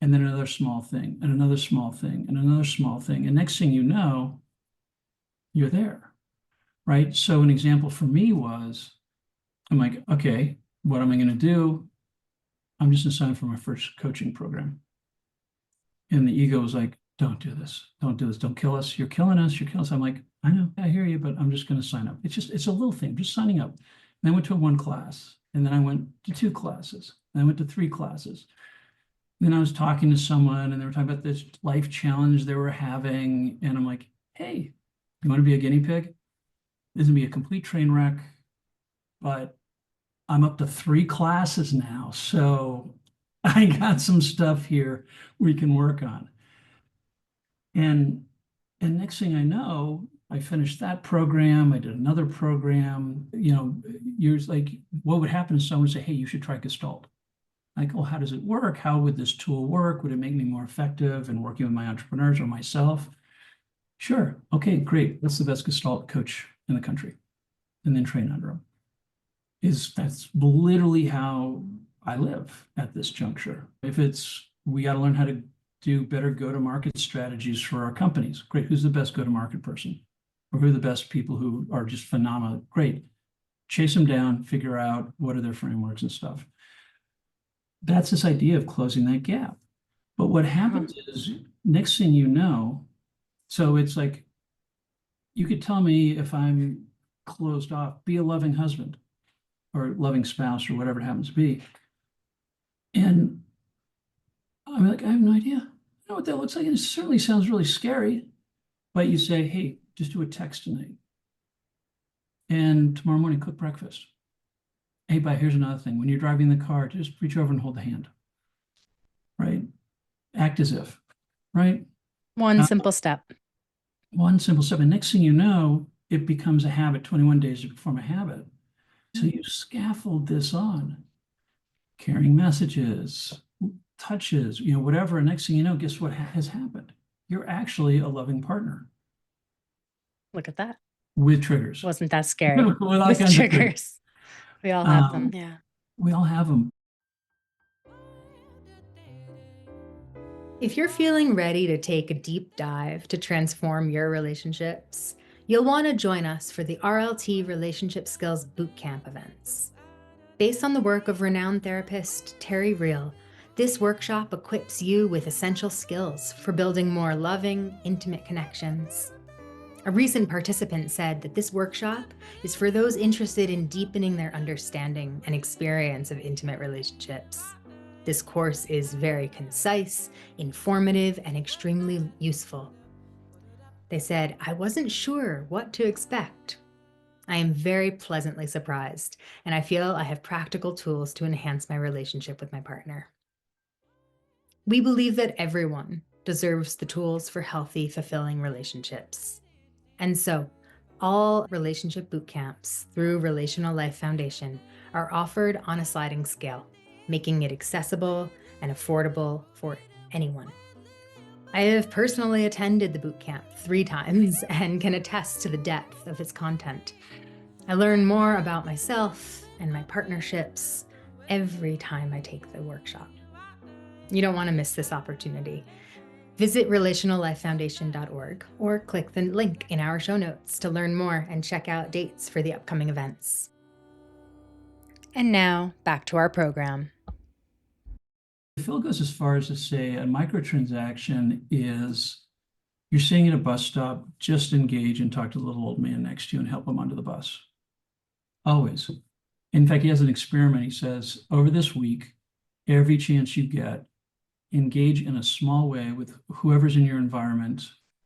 and then another small thing and another small thing and another small thing. And next thing you know, you're there, right? So an example for me was, I'm like, okay, what am I going to do? I'm just assigned for my first coaching program. And the ego was like, don't do this. Don't do this. Don't kill us. You're killing us. You're killing us. I'm like, I know, I hear you, but I'm just going to sign up. It's a little thing, just signing up. And I went to one class, and then I went to two classes, and I went to three classes. And then I was talking to someone, and they were talking about this life challenge they were having. And I'm like, hey, you want to be a guinea pig? This is going to be a complete train wreck, but I'm up to three classes now. So I got some stuff here we can work on. And And next thing I know, I finished that program. I did another program. Years like, what would happen is someone would say, "Hey, you should try Gestalt." Like, "Oh, how does it work? How would this tool work? Would it make me more effective in working with my entrepreneurs or myself?" Sure. Okay, great. What's the best Gestalt coach in the country? And then train under them. That's literally how I live at this juncture. If it's, we got to learn how to do better go-to-market strategies for our companies. Great. Who's the best go-to-market person? Or who are the best people who are just phenomenal? Great. Chase them down, figure out what are their frameworks and stuff. That's this idea of closing that gap. But what happens is, next thing you know, so it's like, you could tell me if I'm closed off, be a loving husband or loving spouse or whatever it happens to be. And I'm like, I have no idea. I don't know what that looks like. And it certainly sounds really scary. But you say, "Hey, just do a text tonight. And tomorrow morning, cook breakfast. Hey, but here's another thing. When you're driving the car, just reach over and hold the hand. Right? Act as if. Right? One simple step. One simple step. And next thing you know, it becomes a habit. 21 days to form a habit. So you scaffold this on. Carrying messages, touches, whatever. And next thing you know, guess what has happened? You're actually a loving partner. Look at that. With triggers. Wasn't that scary? With With triggers. We all have them. Yeah. We all have them. If you're feeling ready to take a deep dive to transform your relationships, you'll want to join us for the RLT Relationship Skills Bootcamp events. Based on the work of renowned therapist Terry Real, this workshop equips you with essential skills for building more loving, intimate connections. A recent participant said that this workshop is for those interested in deepening their understanding and experience of intimate relationships. This course is very concise, informative, and extremely useful. They said, "I wasn't sure what to expect. I am very pleasantly surprised, and I feel I have practical tools to enhance my relationship with my partner." We believe that everyone deserves the tools for healthy, fulfilling relationships. And so, all relationship boot camps through Relational Life Foundation are offered on a sliding scale, making it accessible and affordable for anyone. I have personally attended the boot camp 3 times and can attest to the depth of its content. I learn more about myself and my partnerships every time I take the workshop. You don't want to miss this opportunity. Visit relationallifefoundation.org or click the link in our show notes to learn more and check out dates for the upcoming events. And now, back to our program. Phil goes as far as to say a microtransaction is, you're sitting at a bus stop, just engage and talk to the little old man next to you and help him onto the bus. Always. In fact, he has an experiment. He says, over this week, every chance you get, engage in a small way with whoever's in your environment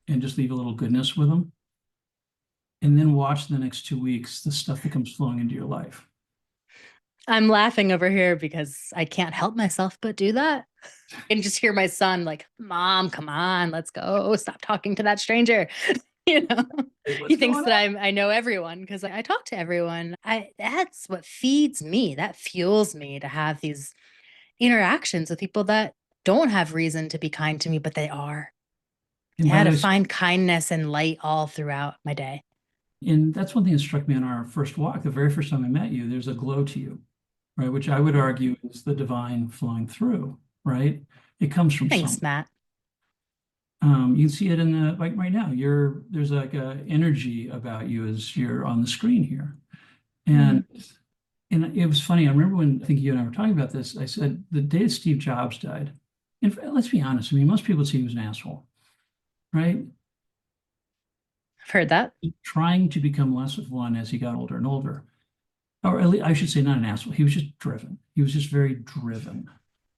and just leave a little goodness with them. And then watch the next 2 weeks, the stuff that comes flowing into your life. I'm laughing over here because I can't help myself but do that. I can just hear my son like, "Mom, come on, let's go. Stop talking to that stranger." He thinks that I know everyone because I talk to everyone. That's what feeds me. That fuels me to have these interactions with people that don't have reason to be kind to me, but they are. Yeah, to find kindness and light all throughout my day. And that's one thing that struck me on our first walk. The very first time I met you, there's a glow to you, right? Which I would argue is the divine flowing through, right? It comes from Thanks, something. Matt. You can see it in the, like right now, there's like a energy about you as you're on the screen here. And it was funny. I remember when I think you and I were talking about this, I said the day Steve Jobs died, and let's be honest, I mean, most people would say he was an asshole, right? I've heard that. Trying to become less of one as he got older and older. Or at least, I should say, not an asshole. He was just driven. He was just very driven.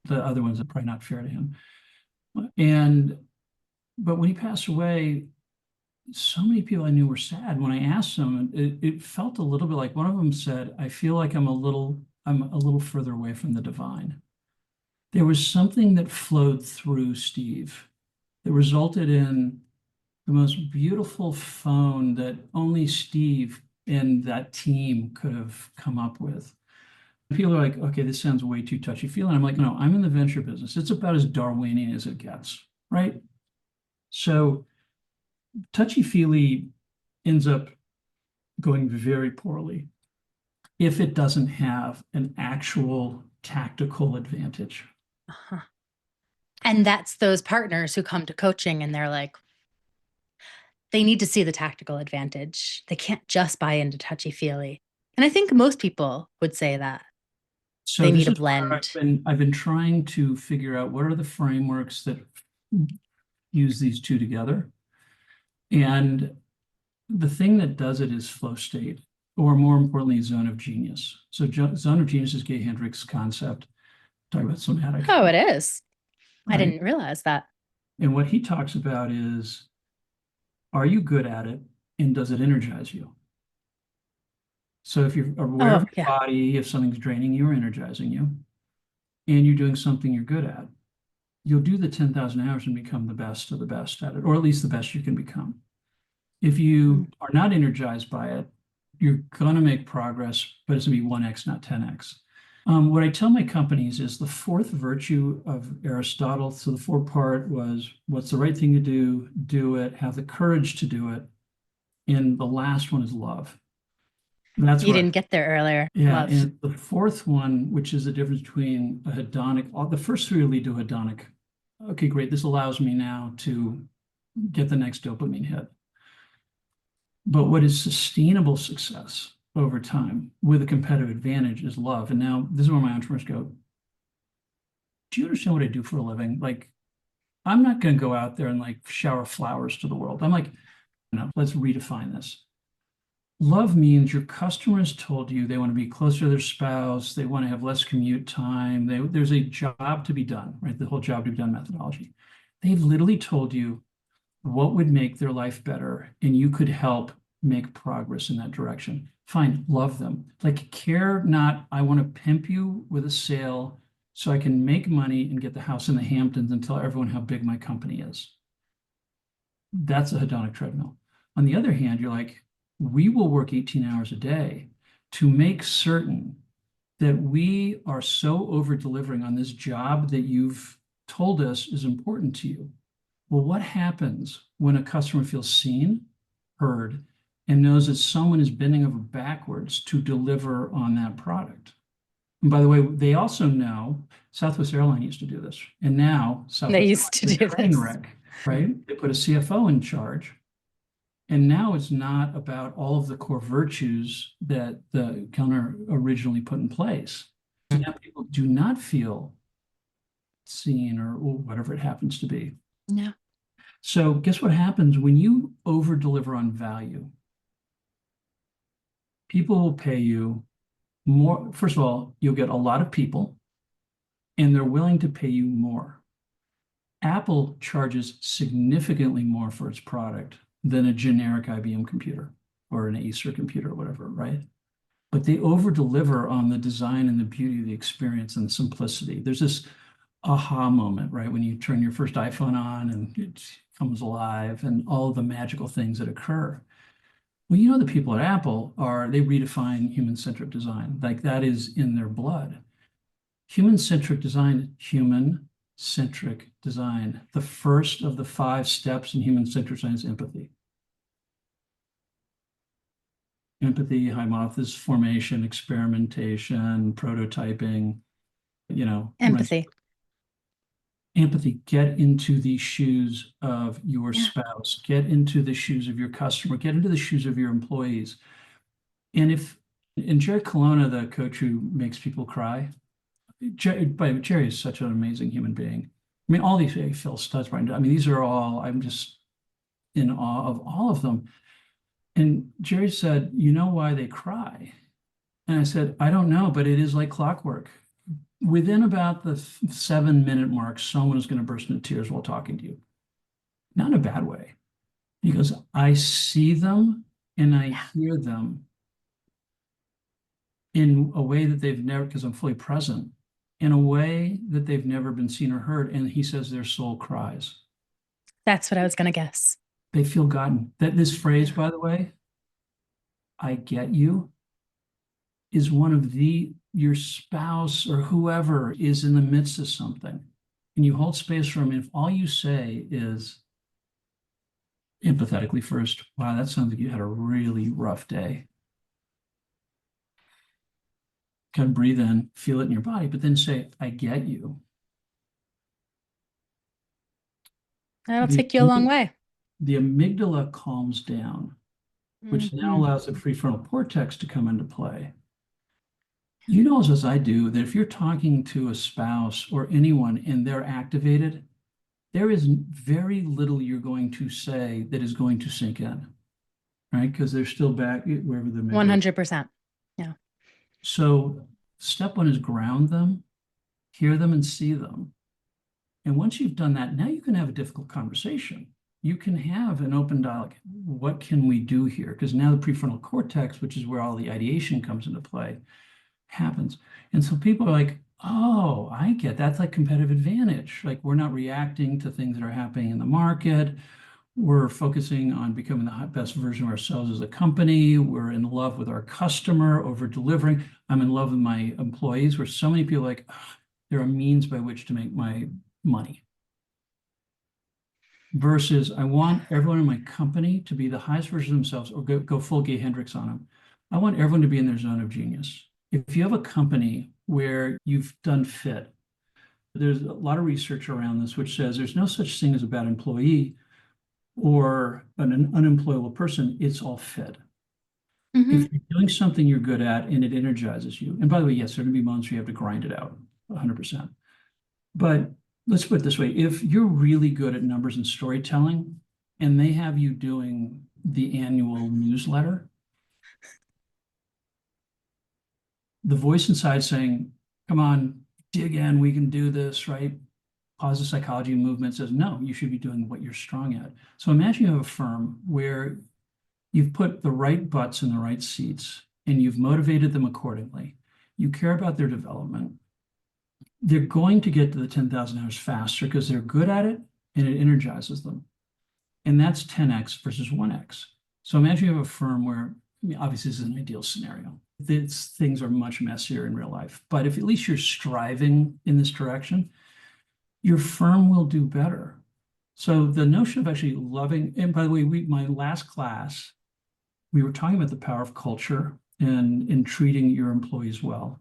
The other ones are probably not fair to him. But when he passed away, so many people I knew were sad. When I asked them, it felt a little bit like one of them said, "I feel like I'm a little further away from the divine." There was something that flowed through Steve that resulted in the most beautiful phone that only Steve and that team could have come up with. People are like, okay, this sounds way too touchy-feely. And I'm like, no, I'm in the venture business. It's about as Darwinian as it gets, right? So touchy-feely ends up going very poorly if it doesn't have an actual tactical advantage. Uh-huh. And that's those partners who come to coaching and they're like, they need to see the tactical advantage. They can't just buy into touchy-feely. And I think most people would say that. So They this need a is where blend. I've been trying to figure out what are the frameworks that use these two together. And the thing that does it is flow state, or more importantly, zone of genius. So zone of genius is Gay Hendricks' concept. Talk about somatic, Oh, it is. I right? didn't realize that. And what he talks about is, are you good at it, and does it energize you? So if you're aware of Oh, your yeah. body, if something's draining you or energizing you, and you're doing something you're good at, you'll do the 10,000 hours and become the best of the best at it, or at least the best you can become. If you Mm. are not energized by it, you're going to make progress, but it's going to be 1x, not 10x. What I tell my companies is the fourth virtue of Aristotle. So the four part was what's the right thing to do it, have the courage to do it. And the last one is love. And that's You where, didn't get there earlier. yeah. Love. And the fourth one, which is the difference between a hedonic, the first three lead to hedonic. Okay, great. This allows me now to get the next dopamine hit. But what is sustainable success over time with a competitive advantage is love. And now this is where my entrepreneurs go, do you understand what I do for a living? Like, I'm not going to go out there and like shower flowers to the world. I'm like, no, let's redefine this. Love means your customers told you they want to be closer to their spouse, they want to have less commute time, there's a job to be done, right? The whole job to be done methodology. They've literally told you what would make their life better, and you could help make progress in that direction. Fine, love them. Like, care not, I want to pimp you with a sale so I can make money and get the house in the Hamptons and tell everyone how big my company is. That's a hedonic treadmill. On the other hand, you're like, we will work 18 hours a day to make certain that we are so over delivering on this job that you've told us is important to you. Well, what happens when a customer feels seen, heard, and knows that someone is bending over backwards to deliver on that product? And by the way, they also know Southwest Airlines used to do this. And now They Southwest used Airlines to is a do train this. wreck, right? They put a CFO in charge. And now it's not about all of the core virtues that the Kellner originally put in place. So now people do not feel seen or whatever it happens to be. No. So guess what happens when you over deliver on value? People will pay you more. First of all, you'll get a lot of people and they're willing to pay you more. Apple charges significantly more for its product than a generic IBM computer or an Acer computer or whatever, right? But they over deliver on the design and the beauty of the experience and the simplicity. There's this aha moment, right? When you turn your first iPhone on and it comes alive and all of the magical things that occur. Well, you know, the people at Apple they redefine human-centric design. Like that is in their blood. Human-centric design, human-centric design. The first of the 5 steps in human-centric design is empathy. Empathy, hypothesis formation, experimentation, prototyping, Empathy. empathy, get into the shoes of your Yeah. spouse, get into the shoes of your customer, get into the shoes of your employees. And Jerry Colonna, the coach who makes people cry, Jerry is such an amazing human being. I mean, all these, Phil Studs, right? I mean, these are all, I'm just in awe of all of them. And Jerry said, you know why they cry? And I said, I don't know, but it is like clockwork. Within about the 7-minute mark, someone is going to burst into tears while talking to you. Not in a bad way. He goes, I see them and I hear them in a way that they've never, because I'm fully present, in a way that they've never been seen or heard. And he says their soul cries. That's what I was going to guess. They feel gotten. That this phrase, by the way, I get you, is one of your spouse or whoever is in the midst of something, and you hold space for them. And if all you say is empathetically first, wow, that sounds like you had a really rough day. Kind of breathe in, feel it in your body, but then say, I get you. That'll The, take you a long way. the amygdala calms down, which now Mhm. allows the prefrontal cortex to come into play. You know as I do that if you're talking to a spouse or anyone and they're activated, there is very little you're going to say that is going to sink in, right? Because they're still back wherever the amygdala. 100%. Yeah. So step one is ground them, hear them and see them. And once you've done that, now you can have a difficult conversation. You can have an open dialogue. What can we do here? Because now the prefrontal cortex, which is where all the ideation comes into play, happens. And so people are like, oh, I get that's like competitive advantage. Like we're not reacting to things that are happening in the market. We're focusing on becoming the best version of ourselves as a company. We're in love with our customer, over delivering. I'm in love with my employees, where so many people are like, "Ugh, there are means by which to make my money. Versus I want everyone in my company to be the highest version of themselves, or go full Gay Hendricks on them. I want everyone to be in their zone of genius. If you have a company where you've done fit, there's a lot of research around this which says there's no such thing as a bad employee or an unemployable person. It's all fit. Mm-hmm. If you're doing something you're good at and it energizes you, and by the way, yes, there are going to be moments where you have to grind it out 100%. But let's put it this way, if you're really good at numbers and storytelling and they have you doing the annual newsletter, the voice inside saying, come on, dig in, we can do this, right? Positive psychology movement says, no, you should be doing what you're strong at. So imagine you have a firm where you've put the right butts in the right seats and you've motivated them accordingly. You care about their development. They're going to get to the 10,000 hours faster because they're good at it and it energizes them. And that's 10x versus 1x. So imagine you have a firm where, I mean, obviously this is an ideal scenario. Things are much messier in real life, but if at least you're striving in this direction, your firm will do better. So the notion of actually loving, and by the way, my last class, we were talking about the power of culture and in treating your employees well.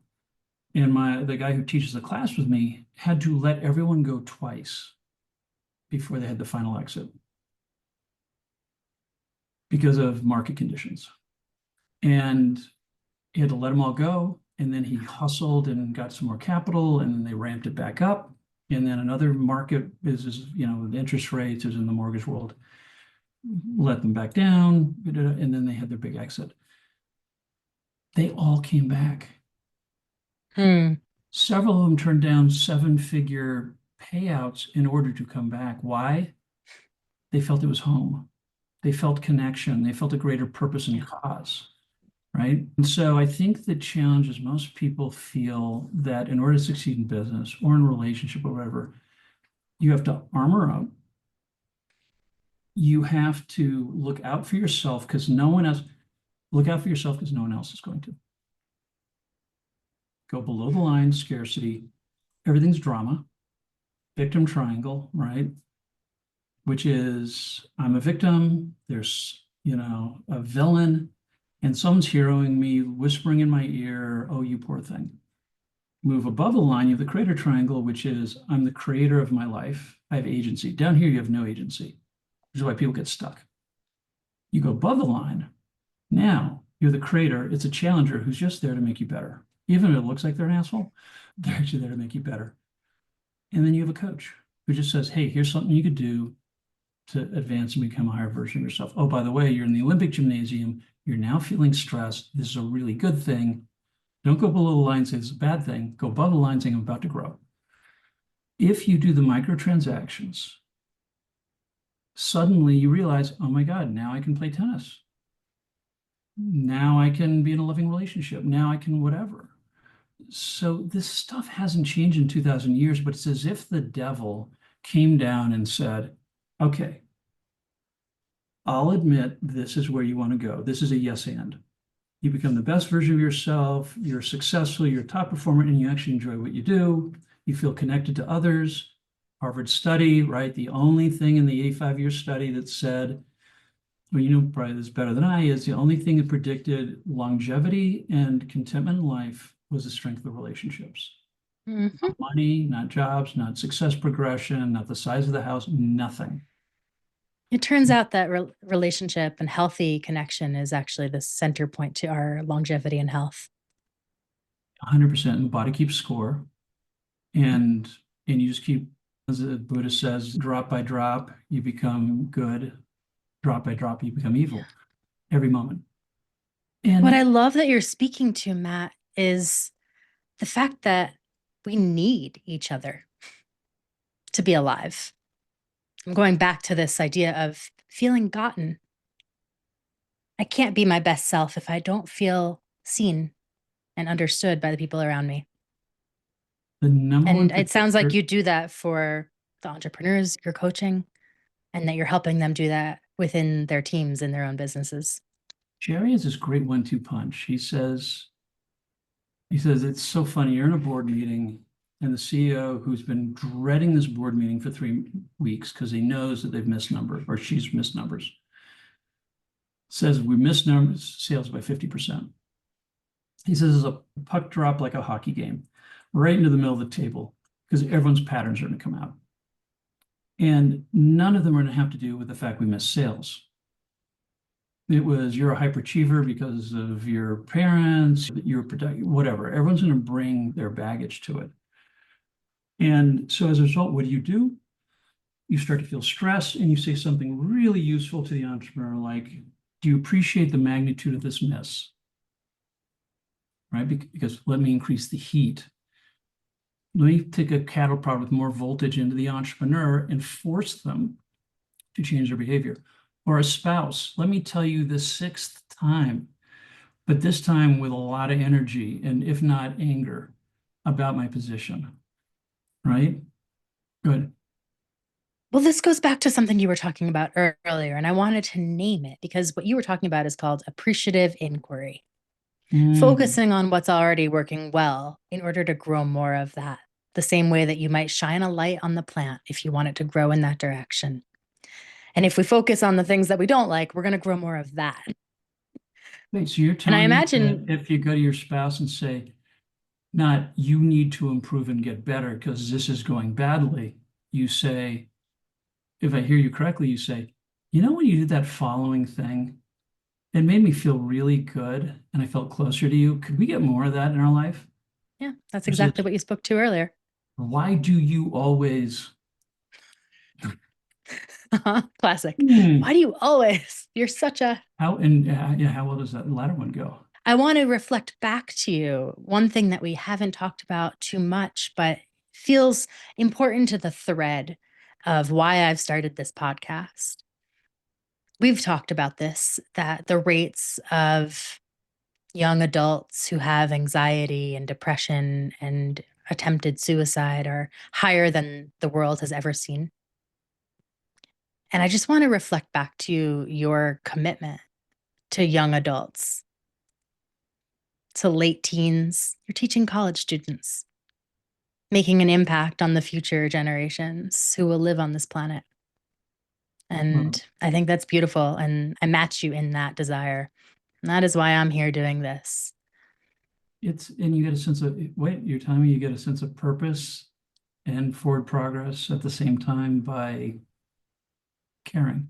And the guy who teaches the class with me had to let everyone go twice before they had the final exit because of market conditions. And he had to let them all go. And then he hustled and got some more capital, and then they ramped it back up. And then another market is the interest rates is in the mortgage world, let them back down, and then they had their big exit. They all came back. Several of them turned down 7-figure payouts in order to come back. Why? They felt it was home. They felt connection. They felt a greater purpose and cause, right? And so I think the challenge is most people feel that in order to succeed in business or in a relationship or whatever, you have to armor up. You have to look out for yourself because no one else is going to. Go below the line, scarcity, everything's drama, victim triangle, right? Which is I'm a victim, there's, a villain, and someone's heroing me, whispering in my ear, oh, you poor thing. Move above the line, you have the creator triangle, which is I'm the creator of my life. I have agency. Down here, you have no agency, which is why people get stuck. You go above the line, now you're the creator. It's a challenger who's just there to make you better. Even if it looks like they're an asshole, they're actually there to make you better. And then you have a coach who just says, hey, here's something you could do to advance and become a higher version of yourself. Oh, by the way, you're in the Olympic gymnasium. You're now feeling stressed. This is a really good thing. Don't go below the line and say it's a bad thing. Go above the line saying I'm about to grow. If you do the microtransactions, suddenly you realize, oh my God, now I can play tennis. Now I can be in a loving relationship. Now I can whatever. So this stuff hasn't changed in 2,000 years, but it's as if the devil came down and said, okay, I'll admit this is where you want to go. This is a yes and. You become the best version of yourself, you're successful, you're a top performer, and you actually enjoy what you do. You feel connected to others. Harvard study, right? The only thing in the 85-year study that said, well, you know probably this better than I, is the only thing that predicted longevity and contentment in life was the strength of relationships. Mhm. Not money, not jobs, not success progression, not the size of the house, nothing. It turns out that relationship and healthy connection is actually the center point to our longevity and health. 100%. The body keeps score. And you just keep, as the Buddha says, drop by drop, you become good. Drop by drop, you become evil every moment. What I And love that you're speaking to, Matt, is the fact that we need each other to be alive. I'm going back to this idea of feeling gotten. I can't be my best self if I don't feel seen and understood by the people around me. the number one And it sounds like predictor, you do that for the entrepreneurs you're coaching, and that you're helping them do that within their teams and their own businesses. Jerry has this great 1-2 punch. He says, it's so funny. You're in a board meeting, and the CEO, who's been dreading this board meeting for 3 weeks because he knows that they've missed numbers or she's missed numbers, says we missed numbers, sales by 50%. He says it's a puck drop like a hockey game, right into the middle of the table, because everyone's patterns are going to come out. And none of them are going to have to do with the fact we missed sales. It was you're a hyperachiever because of your parents, you're productive, whatever. Everyone's going to bring their baggage to it. And so as a result, what do? You start to feel stressed and you say something really useful to the entrepreneur, like, do you appreciate the magnitude of this miss? Right? Because let me increase the heat. Let me take a cattle prod with more voltage into the entrepreneur and force them to change their behavior. Or a spouse, let me tell you the 6th time, but this time with a lot of energy and if not anger about my position, right? Good. Well, this goes back to something you were talking about earlier, and I wanted to name it because what you were talking about is called appreciative inquiry. Focusing on what's already working well in order to grow more of that, the same way that you might shine a light on the plant if you want it to grow in that direction. And if we focus on the things that we don't like, we're going to grow more of that. Wait, so you're And I telling me that imagine, if you go to your spouse and say, not you need to improve and get better because this is going badly, you say, if I hear you correctly, you say, you know, when you did that following thing, it made me feel really good and I felt closer to you. Could we get more of that in our life? yeah, that's Versus, exactly what you spoke to earlier. why do you always? Classic. Hmm, Why do you always? You're such a. how and yeah, how well does that latter one go? I want to reflect back to you one thing that we haven't talked about too much, but feels important to the thread of why I've started this podcast. We've talked about this, that the rates of young adults who have anxiety and depression and attempted suicide are higher than the world has ever seen. And I just want to reflect back to your commitment to young adults, to late teens. You're teaching college students, making an impact on the future generations who will live on this planet. Well, And I think that's beautiful. And I match you in that desire. And that is why I'm here doing this. and you get a sense of wait, you're telling me you get a sense of purpose and forward progress at the same time by caring.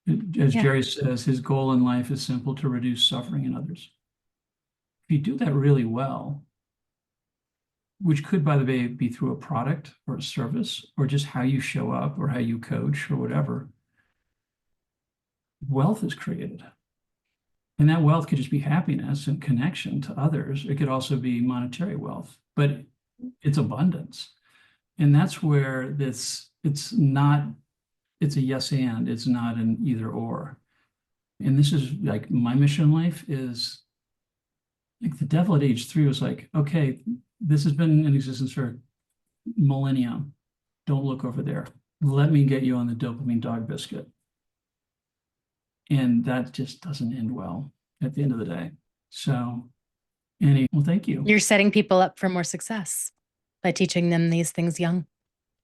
As Yeah. Jerry says, his goal in life is simple: to reduce suffering in others. If you do that really well, which could, by the way, be through a product or a service or just how you show up or how you coach or whatever, wealth is created. And that wealth could just be happiness and connection to others. It could also be monetary wealth, but it's abundance. And that's where it's not, it's a yes and, it's not an either or. And this is like my mission in life is like the devil at age 3 was like, okay, this has been in existence for millennium. Don't look over there. Let me get you on the dopamine dog biscuit. And that just doesn't end well at the end of the day. So, well, thank you. You're setting people up for more success by teaching them these things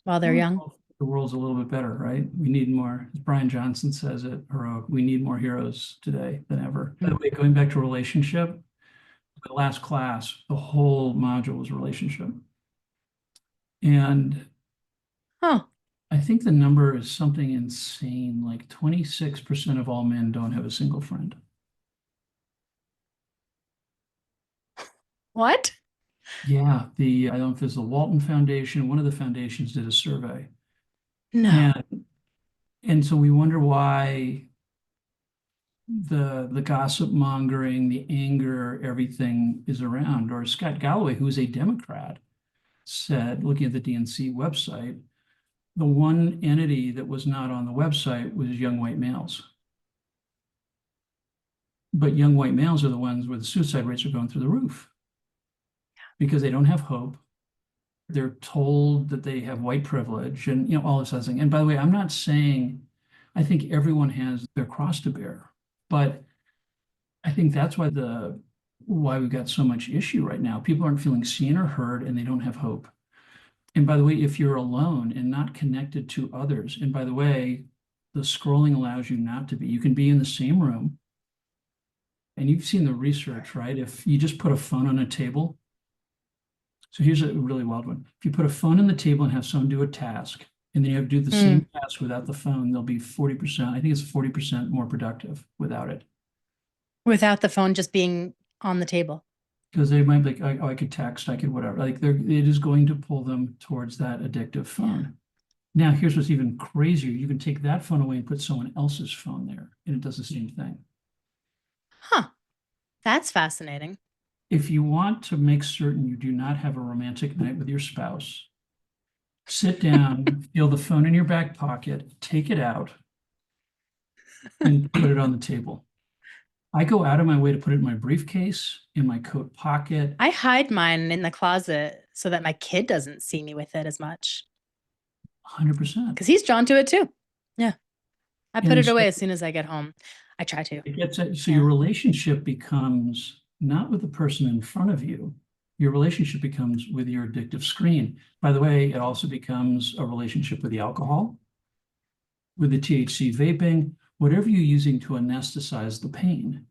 while they're young. The world's a little bit better, right? We need more, as Brian Johnson says it, heroic. We need more heroes today than ever. By the way, going back to relationship, the last class, the whole module was relationship. And I think the number is something insane, like 26% of all men don't have a single friend. What? Yeah, I don't know if it's the Walton Foundation, one of the foundations did a survey. No. And so we wonder why the gossip mongering, the anger, everything is around. Or Scott Galloway, who is a Democrat, said, looking at the DNC website, the one entity that was not on the website was young white males. But young white males are the ones where the suicide rates are going through the roof because they don't have hope. They're told that they have white privilege and all this other thing. And by the way, I'm not saying I think everyone has their cross to bear, but I think that's why we've got so much issue right now. People aren't feeling seen or heard, and they don't have hope. And by the way, if you're alone and not connected to others, and by the way, the scrolling allows you not to be. You can be in the same room, and you've seen the research, right? If you just put a phone on a table. So here's a really wild one. If you put a phone on the table and have someone do a task, and then you have to do the same task without the phone, they'll be 40%. I think it's 40% more productive without it. Without the phone just being on the table. Because they might be like, oh, I could text, I could whatever. Like it is going to pull them towards that addictive phone. Now, here's what's even crazier. You can take that phone away and put someone else's phone there, and it does the same thing. Huh. That's fascinating. If you want to make certain you do not have a romantic night with your spouse, sit down, feel the phone in your back pocket, take it out, and put it on the table. I go out of my way to put it in my briefcase, in my coat pocket. I hide mine in the closet so that my kid doesn't see me with it as much. 100%. Because he's drawn to it too. Yeah. I put it away as soon as I get home. I try to. So your relationship becomes not with the person in front of you. Your relationship becomes with your addictive screen. By the way, it also becomes a relationship with the alcohol, with the THC vaping, whatever you're using to anesthetize the pain.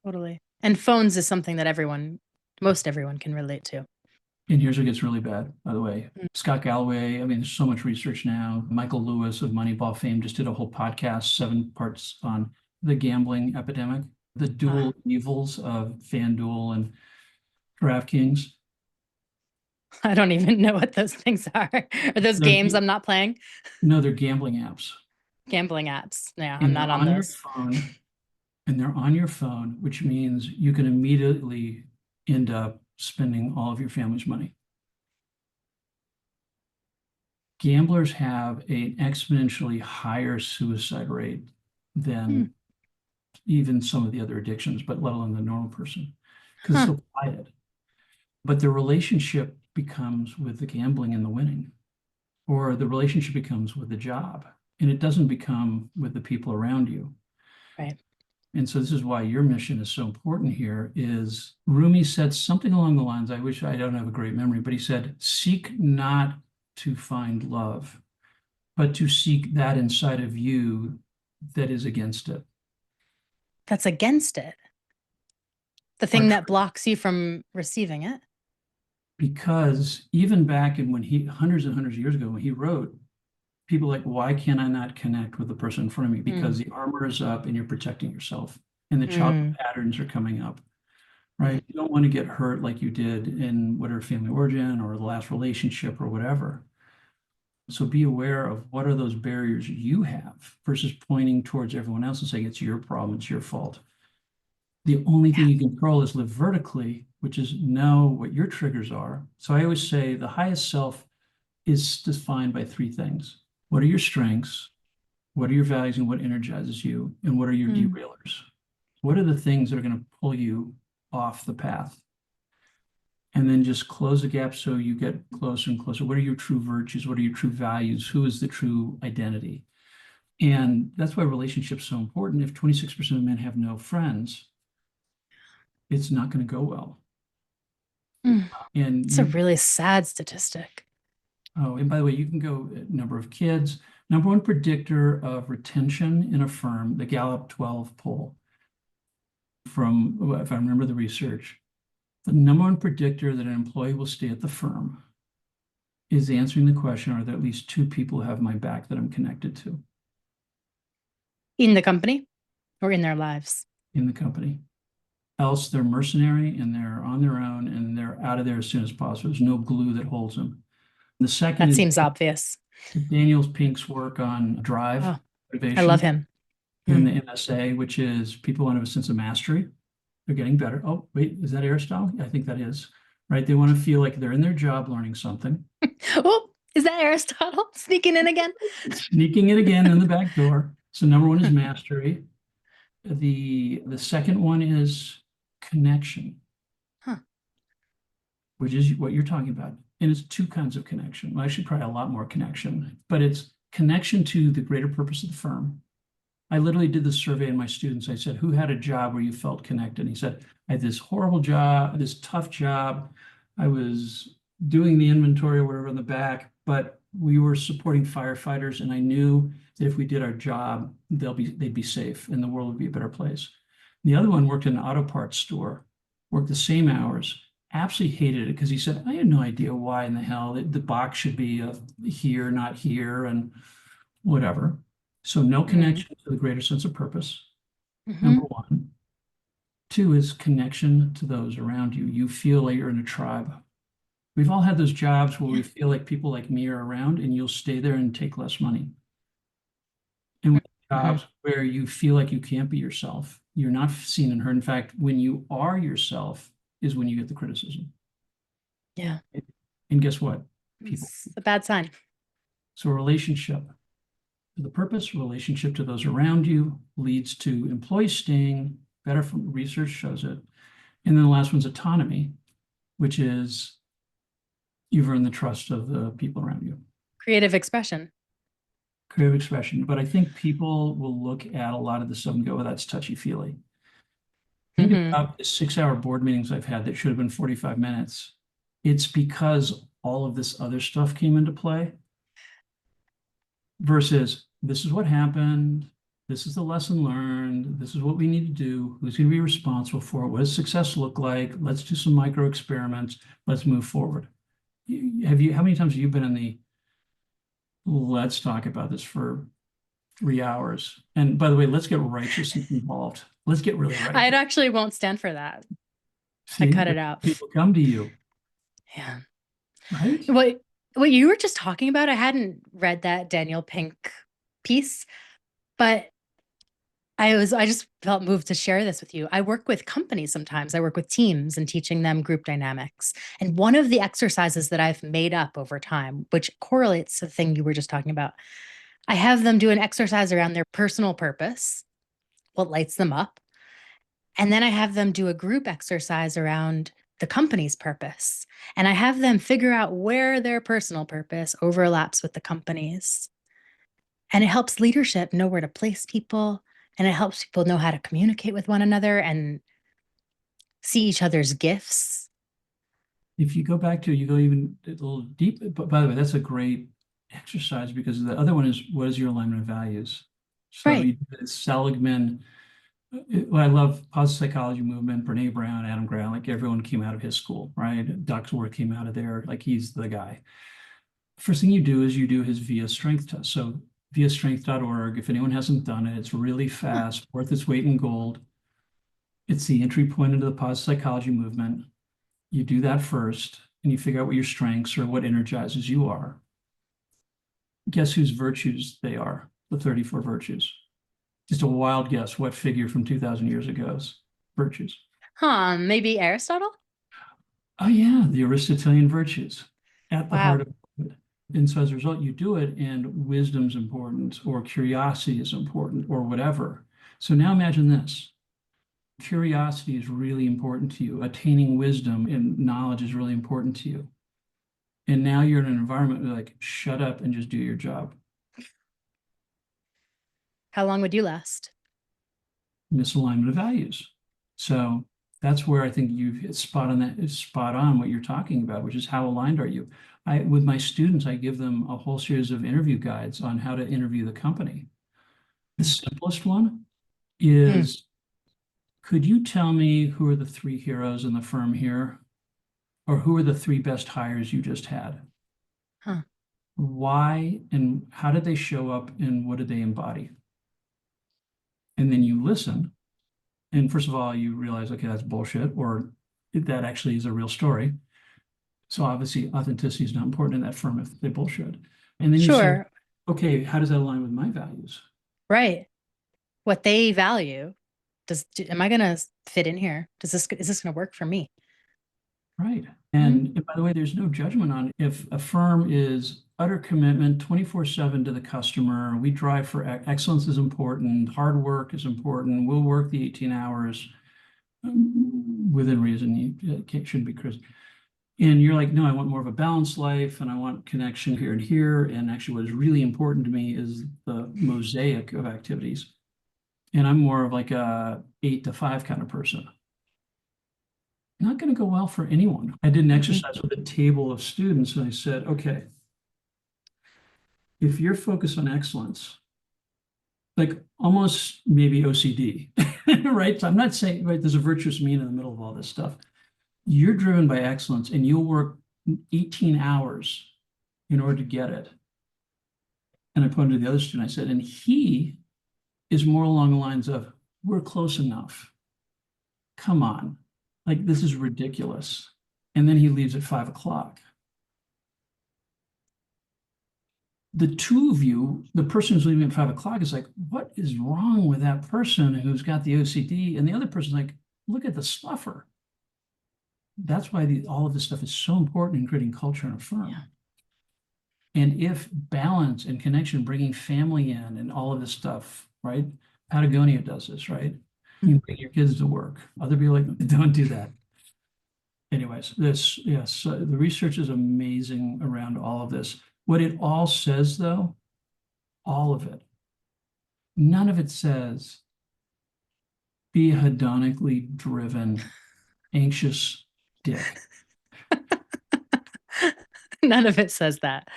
Totally. And phones is something that most everyone can relate to. And here's what gets really bad, by the way. Scott Galloway, I mean, there's so much research now. Michael Lewis of Moneyball fame just did a whole podcast, 7 parts on the gambling epidemic, the dual evils of FanDuel and DraftKings. I don't even know what those things are. Are those games I'm not playing? No, they're gambling apps. Gambling apps. Yeah, And I'm not on those. And they're on your phone, which means you can immediately end up spending all of your family's money. Gamblers have an exponentially higher suicide rate than even some of the other addictions, but let alone the normal person, because it's so quiet. But the relationship becomes with the gambling and the winning, or the relationship becomes with the job, and it doesn't become with the people around you. Right. And so this is why your mission is so important here. Is Rumi said something along the lines, I wish I don't have a great memory, but he said, seek not to find love, but to seek that inside of you that is against it. That's against it. The thing that blocks you from receiving it. Because even back in hundreds and hundreds of years ago, when he wrote, people like, why can I not connect with the person in front of me? Because the armor is up and you're protecting yourself, and the childhood patterns are coming up, right? You don't want to get hurt like you did in whatever family origin or the last relationship or whatever. So be aware of what are those barriers you have versus pointing towards everyone else and saying it's your problem, it's your fault. The only thing you can control is live vertically, which is know what your triggers are. So I always say the highest self is defined by 3 things. What are your strengths? What are your values and what energizes you? And what are your derailers? What are the things that are going to pull you off the path? And then just close the gap so you get closer and closer. What are your true virtues? What are your true values? Who is the true identity? And that's why relationships are so important. If 26% of men have no friends, it's not going to go well. Mm. And It's a you, really sad statistic. oh, and by the way, you can go number of kids. Number one predictor of retention in a firm, the Gallup 12 poll from, if I remember the research, the number one predictor that an employee will stay at the firm is answering the question, are there at least two people who have my back that I'm connected to In the company or in their lives? in the company? Else they're mercenary and they're on their own and they're out of there as soon as possible. There's no glue that holds them. The second That is seems obvious. Daniel Pink's work on drive, Oh, I love motivation him. in the MSA, which is people want to have a sense of mastery. They're getting better. Oh, wait, is that Aristotle? I think that is, right? They want to feel like they're in their job learning something. Oh, is that Aristotle sneaking in again? Sneaking it again in the back door. So number one is mastery. The second one is connection, Huh. which is what you're talking about. And it's two kinds of connection. Well, actually, probably a lot more connection, but it's connection to the greater purpose of the firm. I literally did this survey in my students. I said, who had a job where you felt connected? And he said, I had this horrible job, this tough job. I was doing the inventory or whatever in the back, but we were supporting firefighters, and I knew that if we did our job, they'd be safe and the world would be a better place. The other one worked in an auto parts store, worked the same hours, absolutely hated it because he said, I had no idea why in the hell the box should be here, not here, and whatever. So no connection to the greater sense of purpose, number one. Two is connection to those around you. You feel like you're in a tribe. We've all had those jobs where we feel like people like me are around and you'll stay there and take less money. And with jobs where you feel like you can't be yourself, you're not seen and heard. In fact, when you are yourself is when you get the criticism. Yeah. And guess what? People. It's a bad sign. So a relationship to the purpose, relationship to those around you leads to employees staying better. From research shows it. And then the last one's autonomy, which is you've earned the trust of the people around you. Creative expression. Creative expression. But I think people will look at a lot of this stuff and go, well, that's touchy-feely. Think about the 6-hour board meetings I've had that should have been 45 minutes. It's because all of this other stuff came into play versus this is what happened. This is the lesson learned. This is what we need to do. Who's going to be responsible for it? What does success look like? Let's do some micro experiments. Let's move forward. How many times have you been in the, let's talk about this for 3 hours? And by the way, let's get righteous involved. Let's get really righteous. I actually won't stand for that. See, I cut it out. People come to you. Yeah. Right? What you were just talking about, I hadn't read that Daniel Pink piece, but I just felt moved to share this with you. I work with companies sometimes. I work with teams and teaching them group dynamics. And one of the exercises that I've made up over time, which correlates to the thing you were just talking about, I have them do an exercise around their personal purpose, what lights them up. And then I have them do a group exercise around the company's purpose. And I have them figure out where their personal purpose overlaps with the company's. And it helps leadership know where to place people. And it helps people know how to communicate with one another and see each other's gifts. If you go back to, you go even a little deep, but by the way, that's a great exercise because the other one is, what is your alignment of values? So Right. Seligman, I love positive psychology movement, Brene Brown, Adam Grant, like everyone came out of his school, right? Duckworth came out of there, like he's the guy. First thing you do is you do his VIA strength test. So viastrength.org, if anyone hasn't done it, it's really fast, worth its weight in gold. It's the entry point into the positive psychology movement. You do that first, and you figure out what your strengths or what energizes you are. Guess whose virtues they are, the 34 virtues. Just a wild guess what figure from 2,000 years ago's virtues. Maybe Aristotle? Oh, yeah, the Aristotelian virtues at the Wow. heart of it. And so as a result, you do it, and wisdom's important, or curiosity is important, or whatever. So now imagine this. Curiosity is really important to you. Attaining wisdom and knowledge is really important to you. And now you're in an environment where like, shut up and just do your job. How long would you last? Misalignment of values. So that's where I think you've hit spot on, that is spot on what you're talking about, which is how aligned are you? With my students, I give them a whole series of interview guides on how to interview the company. The simplest one Mm. is, could you tell me who are the three heroes in the firm here? Or who are the three best hires you just had? Huh. Why and how did they show up and what did they embody? And then you listen. And first of all, you realize, okay, that's bullshit, or that actually is a real story. So obviously, authenticity is not important in that firm if they bullshit. And then you say, Sure. okay, how does that align with my values? Right. What they value. Am I gonna fit in here? Is this gonna work for me? Right. Mhm. And by the way, there's no judgment on if a firm is utter commitment 24/7 to the customer. We drive for excellence is important, hard work is important. We'll work the 18 hours within reason. You shouldn't be crazy. And you're like, no, I want more of a balanced life and I want connection here and here. And actually, what is really important to me is the mosaic of activities. And I'm more of like a 8 to 5 kind of person. Not going to go well for anyone. I did an Mhm. exercise with a table of students and I said, okay, if you're focused on excellence, like almost maybe OCD, right? So I'm not saying, right, there's a virtuous mean in the middle of all this stuff. You're driven by excellence and you'll work 18 hours in order to get it. And I pointed to the other student, I said, and he is more along the lines of, we're close enough. Come on. Like, this is ridiculous. And then he leaves at 5 o'clock. The two of you, the person who's leaving at 5 o'clock is like, what is wrong with that person who's got the OCD? And the other person's like, look at the sluffer. That's why all of this stuff is so important in creating culture in a firm. Yeah. And if balance and connection, bringing family in and all of this stuff, right? Patagonia does this, right? You bring your kids to work. Other people like, don't do that. Anyways, yes, the research is amazing around all of this. What it all says, though, all of it, none of it says be a hedonically driven, anxious dick. None of it says that.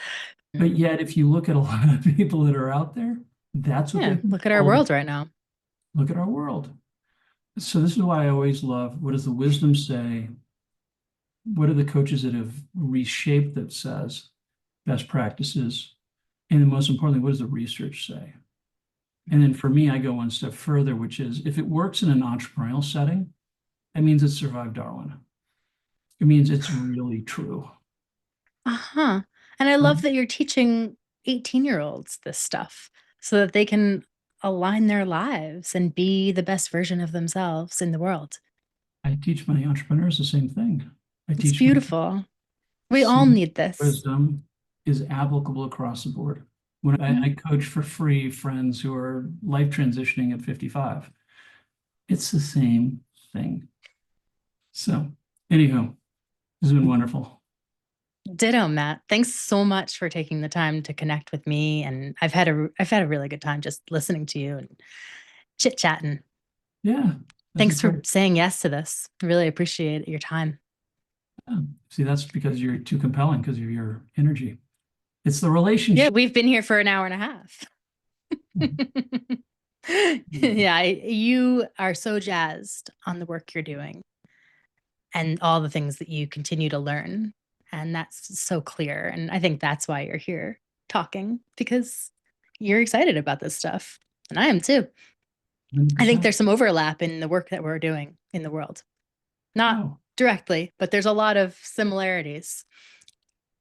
But yet, if you look at a lot of people that are out there, that's what Yeah, they're look at our told. world right now. Look at our world. So this is why I always love, what does the wisdom say? What are the coaches that have reshaped that says best practices? And then most importantly, what does the research say? And then for me, I go one step further, which is if it works in an entrepreneurial setting, that means it survived Darwin. It means it's really true. Uh-huh. And I Right? love that you're teaching 18-year-olds this stuff so that they can align their lives and be the best version of themselves in the world. I teach my entrepreneurs the same thing. I It's teach my beautiful. We all same need this. wisdom is applicable across the board. When I Mhm. coach for free friends who are life transitioning at 55, it's the same thing. So, anyhow, this has been wonderful. Ditto, Matt. Thanks so much for taking the time to connect with me. And I've had a really good time just listening to you and chit-chatting. Yeah, this is Thanks for great. saying yes to this. Really appreciate your time. Yeah. See, that's because you're too compelling because of your energy. It's the Yeah, relationship. we've been here for an hour and a half. Yeah, you are so jazzed on the work you're doing and all the things that you continue to learn. And that's so clear. And I think that's why you're here talking because you're excited about this stuff. And I am too. I think 100%. there's some overlap in the work that we're doing in the world. Not Oh, directly, but there's a lot of similarities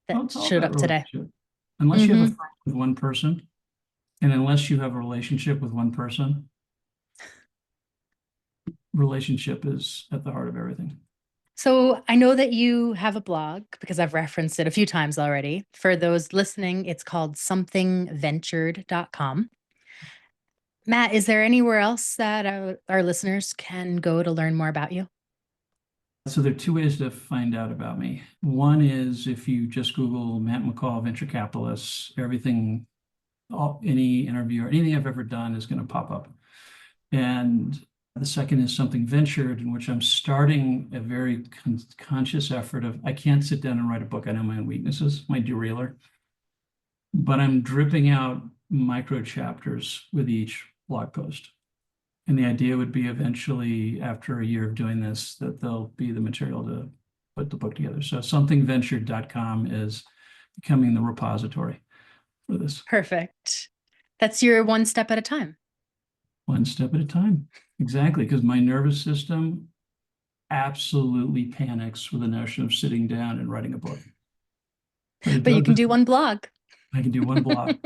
well, that it's all showed about up today. relationship. Unless you have a Hmm. friend with one person, and unless you have a relationship with one person, relationship is at the heart of everything. So I know that you have a blog because I've referenced it a few times already. For those listening, it's called somethingventured.com. Matt, is there anywhere else that our listeners can go to learn more about you? So there are two ways to find out about me. One is if you just Google Matt McCall, venture capitalist, everything any interview or anything I've ever done is going to pop up. And the second is something ventured, in which I'm starting a very conscious effort of, I can't sit down and write a book. I know my own weaknesses, my derailer, but I'm dripping out micro chapters with each blog post. And the idea would be eventually, after a year of doing this, that there'll be the material to put the book together. So somethingventured.com is becoming the repository for this. Perfect. That's your one step at a time. One step at a time. Exactly. Because my nervous system absolutely panics with the notion of sitting down and writing a book. But you can do one blog. I can do one blog.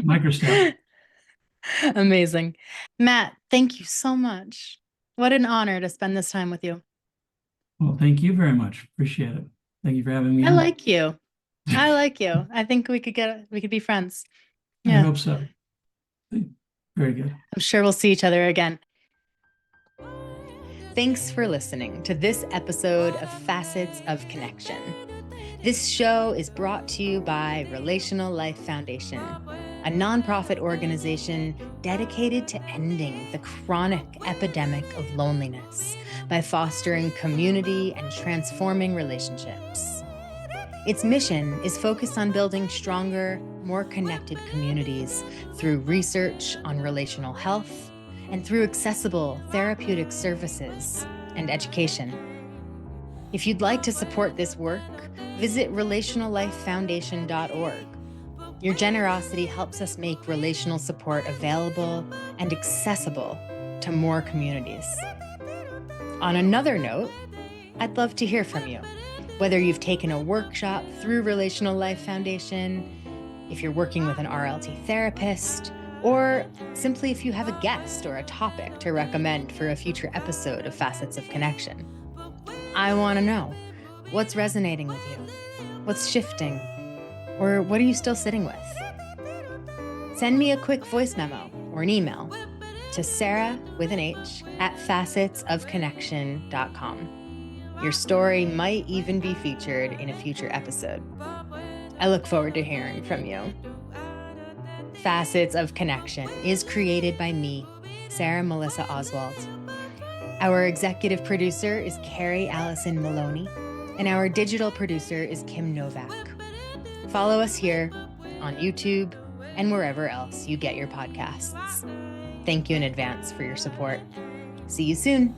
Micro step. Amazing. Matt, thank you so much. What an honor to spend this time with you. Well, thank you very much. Appreciate it. Thank you for having me I on. like you. I like you. I think we could be friends. Yeah. I hope so. Very good. I'm sure we'll see each other again. Thanks for listening to this episode of Facets of Connection. This show is brought to you by Relational Life Foundation, a nonprofit organization dedicated to ending the chronic epidemic of loneliness by fostering community and transforming relationships. Its mission is focused on building stronger, more connected communities through research on relational health and through accessible therapeutic services and education. If you'd like to support this work, visit relationallifefoundation.org. Your generosity helps us make relational support available and accessible to more communities. On another note, I'd love to hear from you. Whether you've taken a workshop through Relational Life Foundation, if you're working with an RLT therapist, or simply if you have a guest or a topic to recommend for a future episode of Facets of Connection. I want to know, what's resonating with you? What's shifting? Or what are you still sitting with? Send me a quick voice memo or an email to Sarah with an H at facetsofconnection.com. Your story might even be featured in a future episode. I look forward to hearing from you. Facets of Connection is created by me, Sarah Melissa Oswald. Our executive producer is Carrie Allison Maloney, and our digital producer is Kim Novak. Follow us here on YouTube and wherever else you get your podcasts. Thank you in advance for your support. See you soon.